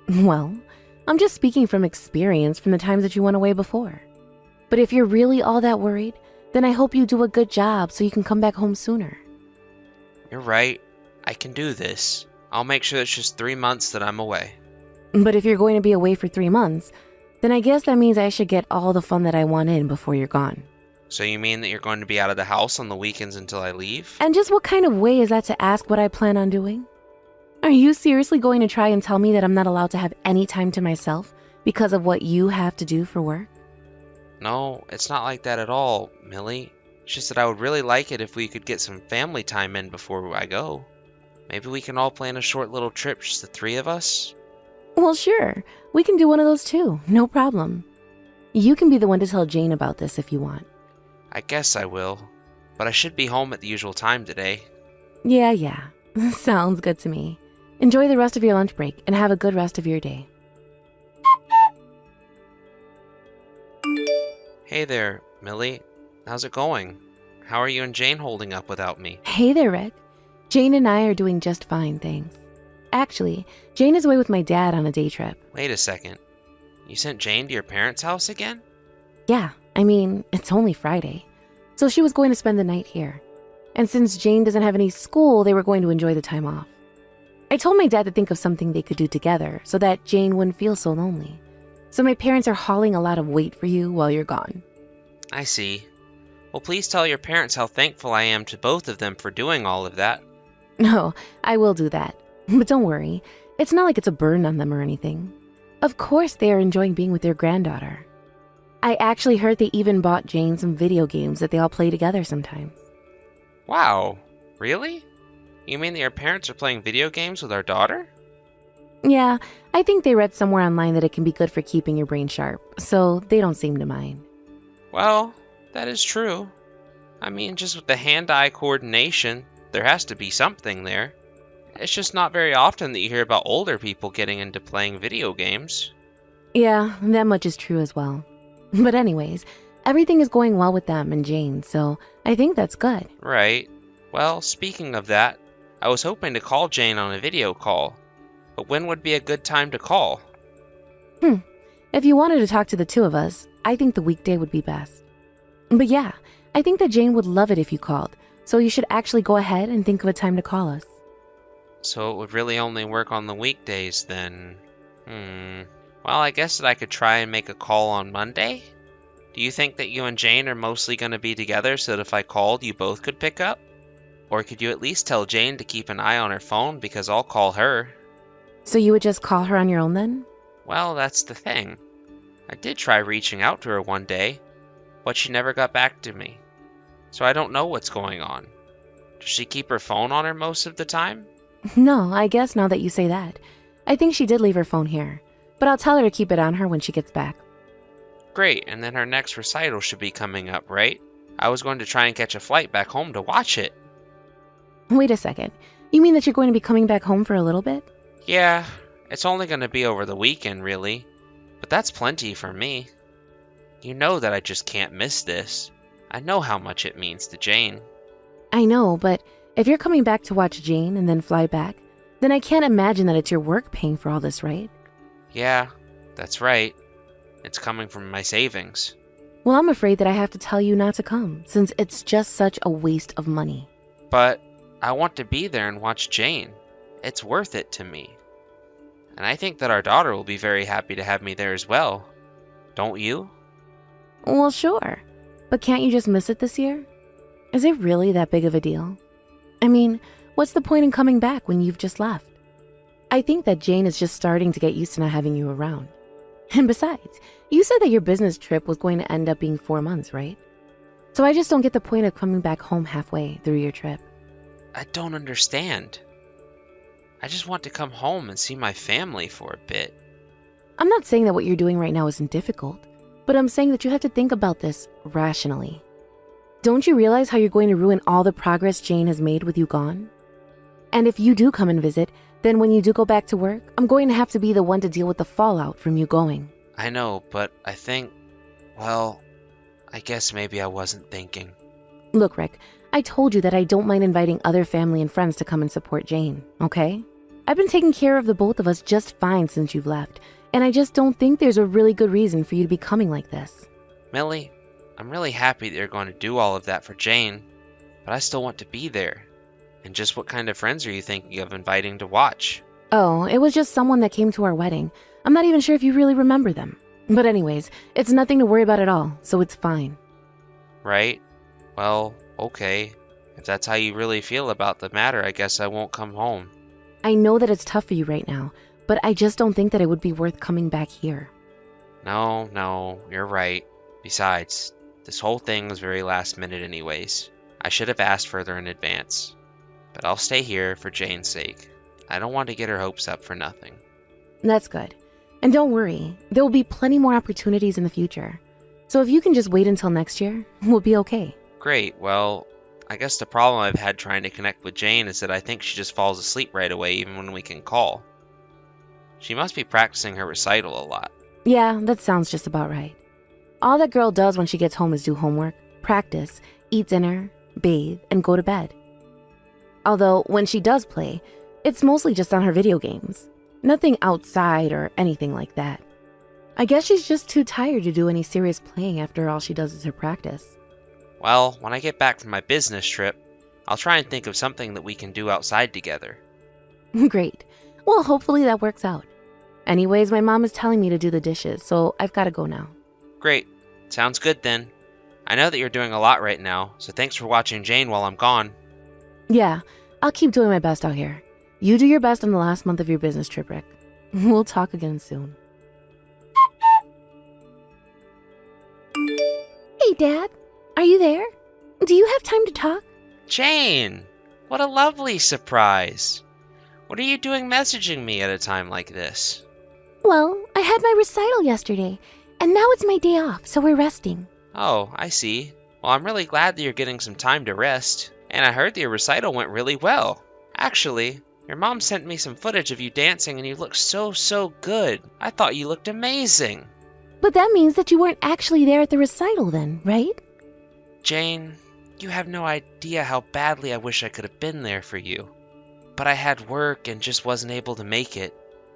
Well, I'm just speaking from experience from the times that you went away before. But if you're really all that worried, then I hope you do a good job so you can come back home sooner. You're right. I can do this. I'll make sure it's just 3 months that I'm away. But if you're going to be away for 3 months, then I guess that means I should get all the fun that I want in before you're gone. So you mean that you're going to be out of the house on the weekends until I leave? And just what kind of way is that to ask what I plan on doing? Are you seriously going to try and tell me that I'm not allowed to have any time to myself because of what you have to do for work? No, it's not like that at all, Millie. It's just that I would really like it if we could get some family time in before I go. Maybe we can all plan a short little trip, just the 3 of us? Well, sure. We can do one of those too. No problem. You can be the one to tell Jane about this if you want. I guess I will. But I should be home at the usual time today. Yeah. Sounds good to me. Enjoy the rest of your lunch break and have a good rest of your day. Hey there, Millie. How's it going? How are you and Jane holding up without me? Hey there, Rick. Jane and I are doing just fine, thanks. Actually, Jane is away with my dad on a day trip. Wait a second. You sent Jane to your parents' house again? Yeah, I mean, it's only Friday. So she was going to spend the night here. And since Jane doesn't have any school, they were going to enjoy the time off. I told my dad to think of something they could do together so that Jane wouldn't feel so lonely. So my parents are hauling a lot of weight for you while you're gone. I see. Well, please tell your parents how thankful I am to both of them for doing all of that. No, I will do that. But don't worry, it's not like it's a burden on them or anything. Of course they are enjoying being with their granddaughter. I actually heard they even bought Jane some video games that they all play together sometimes. Wow, really? You mean that your parents are playing video games with our daughter? Yeah, I think they read somewhere online that it can be good for keeping your brain sharp, so they don't seem to mind. Well, that is true. I mean, just with the hand-eye coordination, there has to be something there. It's just not very often that you hear about older people getting into playing video games. Yeah, that much is true as well. But anyways, everything is going well with them and Jane, so I think that's good. Right. Well, speaking of that, I was hoping to call Jane on a video call. But when would be a good time to call? If you wanted to talk to the two of us, I think the weekday would be best. But yeah, I think that Jane would love it if you called, so you should actually go ahead and think of a time to call us. So it would really only work on the weekdays then. Well, I guess that I could try and make a call on Monday? Do you think that you and Jane are mostly going to be together so that if I called, you both could pick up? Or could you at least tell Jane to keep an eye on her phone because I'll call her? So you would just call her on your own then? Well, that's the thing. I did try reaching out to her one day, but she never got back to me. So I don't know what's going on. Does she keep her phone on her most of the time? No, I guess now that you say that. I think she did leave her phone here, but I'll tell her to keep it on her when she gets back. Great, and then her next recital should be coming up, right? I was going to try and catch a flight back home to watch it. Wait a second. You mean that you're going to be coming back home for a little bit? Yeah, it's only going to be over the weekend, really. But that's plenty for me. You know that I just can't miss this. I know how much it means to Jane. I know, but if you're coming back to watch Jane and then fly back, then I can't imagine that it's your work paying for all this, right? Yeah, that's right. It's coming from my savings. Well, I'm afraid that I have to tell you not to come, since it's just such a waste of money. But I want to be there and watch Jane. It's worth it to me. And I think that our daughter will be very happy to have me there as well. Don't you? Well, sure. But can't you just miss it this year? Is it really that big of a deal? I mean, what's the point in coming back when you've just left? I think that Jane is just starting to get used to not having you around. And besides, you said that your business trip was going to end up being 4 months, right? So I just don't get the point of coming back home halfway through your trip. I don't understand. I just want to come home and see my family for a bit. I'm not saying that what you're doing right now isn't difficult, but I'm saying that you have to think about this rationally. Don't you realize how you're going to ruin all the progress Jane has made with you gone? And if you do come and visit, then when you do go back to work, I'm going to have to be the one to deal with the fallout from you going. I know, but I think, well, I guess maybe I wasn't thinking. Look, Rick, I told you that I don't mind inviting other family and friends to come and support Jane, okay? I've been taking care of the both of us just fine since you've left, and I just don't think there's a really good reason for you to be coming like this. Millie, I'm really happy that you're going to do all of that for Jane, but I still want to be there. And just what kind of friends are you thinking of inviting to watch? Oh, it was just someone that came to our wedding. I'm not even sure if you really remember them. But anyways, it's nothing to worry about at all, so it's fine. Right? Well, okay. If that's how you really feel about the matter, I guess I won't come home. I know that it's tough for you right now, but I just don't think that it would be worth coming back here. No, you're right. Besides, this whole thing was very last minute anyways. I should have asked further in advance. But I'll stay here for Jane's sake. I don't want to get her hopes up for nothing. That's good. And don't worry, there will be plenty more opportunities in the future. So if you can just wait until next year, we'll be okay. Great, well, I guess the problem I've had trying to connect with Jane is that I think she just falls asleep right away even when we can call. She must be practicing her recital a lot. Yeah, that sounds just about right. All that girl does when she gets home is do homework, practice, eat dinner, bathe, and go to bed. Although, when she does play, it's mostly just on her video games. Nothing outside or anything like that. I guess she's just too tired to do any serious playing after all she does is her practice. Well, when I get back from my business trip, I'll try and think of something that we can do outside together. Great. Well, hopefully that works out. Anyways, my mom is telling me to do the dishes, so I've got to go now. Great. Sounds good then. I know that you're doing a lot right now, so thanks for watching Jane while I'm gone. Yeah, I'll keep doing my best out here. You do your best on the last month of your business trip, Rick. We'll talk again soon. Hey, Dad. Are you there? Do you have time to talk? Jane! What a lovely surprise! What are you doing messaging me at a time like this? Well, I had my recital yesterday, and now it's my day off, so we're resting. Oh, I see. Well, I'm really glad that you're getting some time to rest, and I heard that your recital went really well. Actually, your mom sent me some footage of you dancing and you looked so good. I thought you looked amazing. But that means that you weren't actually there at the recital then, right? Jane, you have no idea how badly I wish I could have been there for you. But I had work and just wasn't able to make it.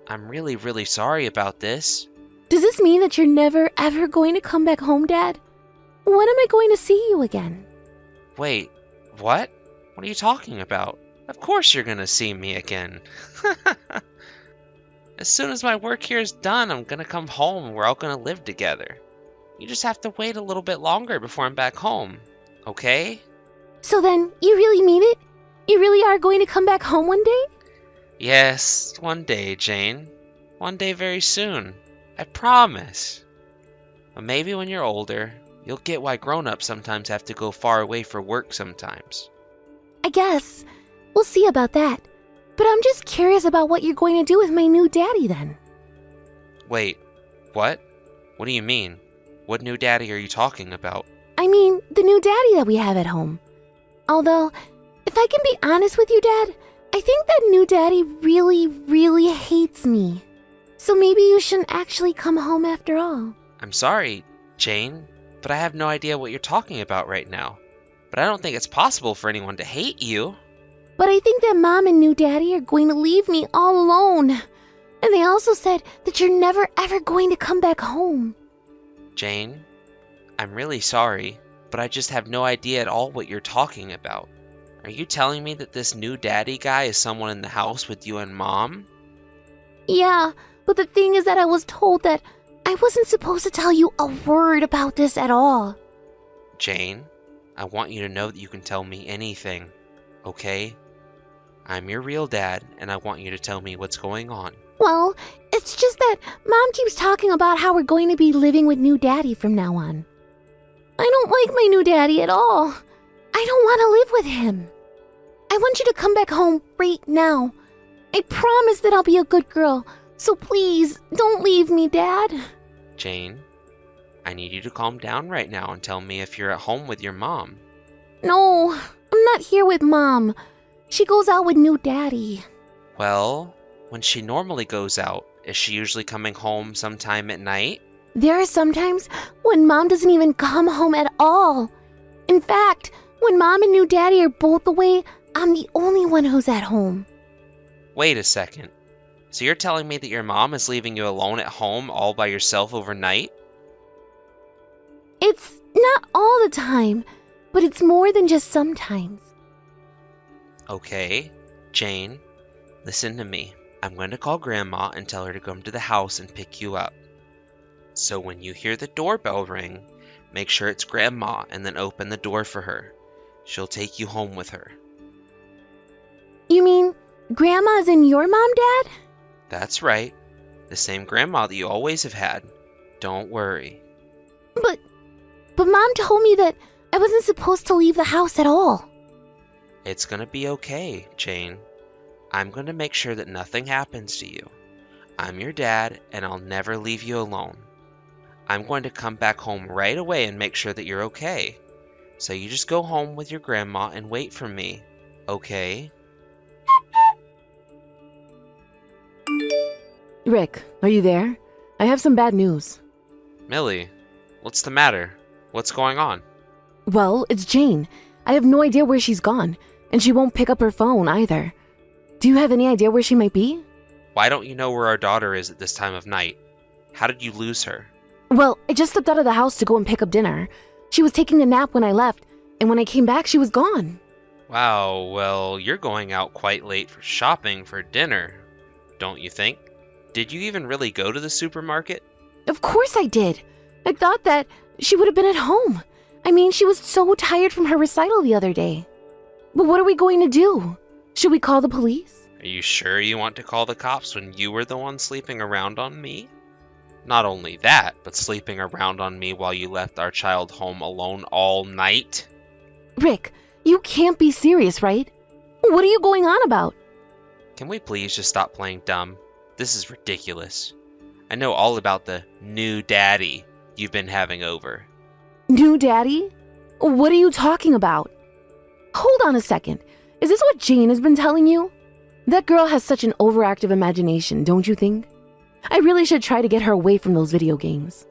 I'm really sorry about this. Does this mean that you're never ever going to come back home, Dad? When am I going to see you again? Wait, what? What are you talking about? Of course you're gonna see me again. As soon as my work here is done, I'm gonna come home and we're all gonna live together. You just have to wait a little bit longer before I'm back home, okay? So then, you really mean it? You really are going to come back home one day? Yes, one day, Jane. One day very soon. I promise. But maybe when you're older, you'll get why grown-ups sometimes have to go far away for work sometimes. I guess. We'll see about that. But I'm just curious about what you're going to do with my new daddy then. Wait, what? What do you mean? What new daddy are you talking about? I mean, the new daddy that we have at home. Although, if I can be honest with you, Dad, I think that new daddy really hates me. So maybe you shouldn't actually come home after all. I'm sorry, Jane, but I have no idea what you're talking about right now. But I don't think it's possible for anyone to hate you. But I think that Mom and new daddy are going to leave me all alone. And they also said that you're never ever going to come back home. Jane, I'm really sorry, but I just have no idea at all what you're talking about. Are you telling me that this new daddy guy is someone in the house with you and Mom? Yeah, but the thing is that I was told that I wasn't supposed to tell you a word about this at all. Jane, I want you to know that you can tell me anything, okay? I'm your real dad, and I want you to tell me what's going on. Well, it's just that Mom keeps talking about how we're going to be living with new daddy from now on. I don't like my new daddy at all. I don't want to live with him. I want you to come back home right now. I promise that I'll be a good girl, so please don't leave me, Dad. Jane, I need you to calm down right now and tell me if you're at home with your mom. No, I'm not here with Mom. She goes out with new daddy. Well, when she normally goes out, is she usually coming home sometime at night? There are sometimes when Mom doesn't even come home at all. In fact, when Mom and new daddy are both away, I'm the only one who's at home. Wait a second. So you're telling me that your mom is leaving you alone at home all by yourself overnight? It's not all the time, but it's more than just sometimes. Okay, Jane, listen to me. I'm going to call Grandma and tell her to come to the house and pick you up. So when you hear the doorbell ring, make sure it's Grandma and then open the door for her. She'll take you home with her. You mean Grandma's in your mom, Dad? That's right. The same Grandma that you always have had. Don't worry. But Mom told me that I wasn't supposed to leave the house at all. It's gonna be okay, Jane. I'm gonna make sure that nothing happens to you. I'm your dad, and I'll never leave you alone. I'm going to come back home right away and make sure that you're okay. So you just go home with your grandma and wait for me, okay? Rick, are you there? I have some bad news. Millie, what's the matter? What's going on? Well, it's Jane. I have no idea where she's gone, and she won't pick up her phone either. Do you have any idea where she might be? Why don't you know where our daughter is at this time of night? How did you lose her? Well, I just stepped out of the house to go and pick up dinner. She was taking a nap when I left, and when I came back, she was gone. Wow, well, you're going out quite late for shopping for dinner, don't you think? Did you even really go to the supermarket? Of course I did. I thought that she would have been at home. I mean, she was so tired from her recital the other day. But what are we going to do? Should we call the police? Are you sure you want to call the cops when you were the one sleeping around on me? Not only that, but sleeping around on me while you left our child home alone all night? Rick, you can't be serious, right? What are you going on about? Can we please just stop playing dumb? This is ridiculous. I know all about the new daddy you've been having over. New daddy? What are you talking about? Hold on a second. Is this what Jane has been telling you? That girl has such an overactive imagination, don't you think? I really should try to get her away from those video games.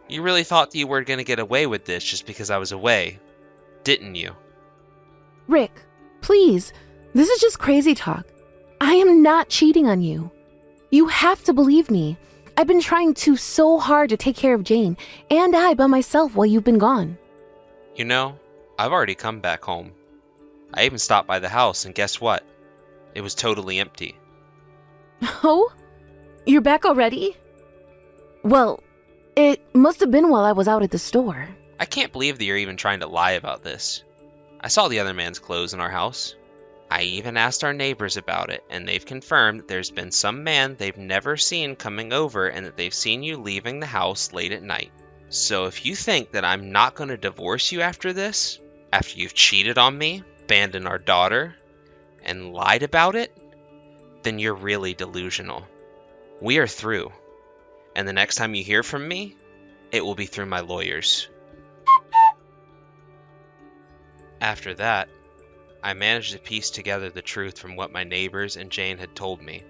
You really thought that you were going to get away with this just because I was away, didn't you? Rick, please, this is just crazy talk. I am not cheating on you. You have to believe me. I've been trying so hard to take care of Jane and I by myself while you've been gone. You know, I've already come back home. I even stopped by the house, and guess what? It was totally empty. Oh? You're back already? Well, it must have been while I was out at the store. I can't believe that you're even trying to lie about this. I saw the other man's clothes in our house. I even asked our neighbors about it, and they've confirmed that there's been some man they've never seen coming over and that they've seen you leaving the house late at night. So if you think that I'm not going to divorce you after this, after you've cheated on me, abandoned our daughter, and lied about it, then you're really delusional. We are through, and the next time you hear from me, it will be through my lawyers. After that, I managed to piece together the truth from what my neighbors and Jane had told me.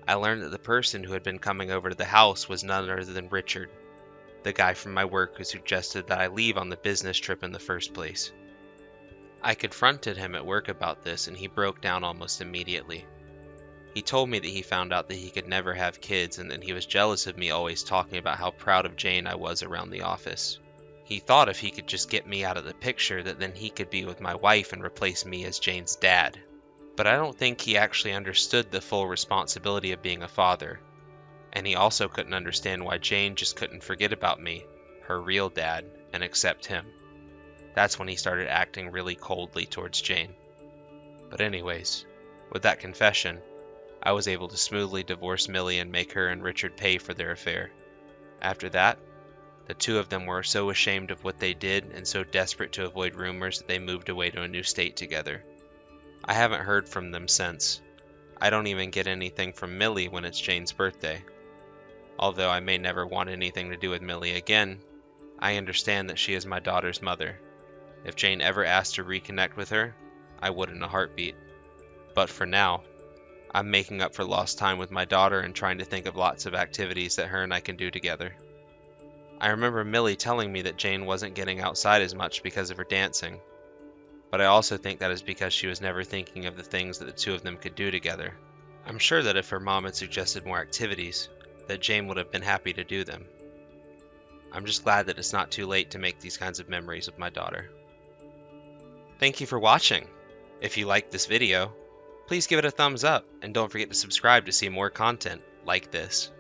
I learned that the person who had been coming over to the house was none other than Richard, the guy from my work who suggested that I leave on the business trip in the first place. I confronted him at work about this, and he broke down almost immediately. He told me that he found out that he could never have kids and that he was jealous of me always talking about how proud of Jane I was around the office. He thought if he could just get me out of the picture that then he could be with my wife and replace me as Jane's dad. But I don't think he actually understood the full responsibility of being a father. And he also couldn't understand why Jane just couldn't forget about me, her real dad, and accept him. That's when he started acting really coldly towards Jane. But anyways, with that confession, I was able to smoothly divorce Millie and make her and Richard pay for their affair. After that, the two of them were so ashamed of what they did and so desperate to avoid rumors that they moved away to a new state together. I haven't heard from them since. I don't even get anything from Millie when it's Jane's birthday. Although I may never want anything to do with Millie again, I understand that she is my daughter's mother. If Jane ever asked to reconnect with her, I would in a heartbeat. But for now, I'm making up for lost time with my daughter and trying to think of lots of activities that her and I can do together. I remember Millie telling me that Jane wasn't getting outside as much because of her dancing, but I also think that is because she was never thinking of the things that the two of them could do together. I'm sure that if her mom had suggested more activities, that Jane would have been happy to do them. I'm just glad that it's not too late to make these kinds of memories with my daughter. Thank you for watching. If you liked this video, please give it a thumbs up and don't forget to subscribe to see more content like this.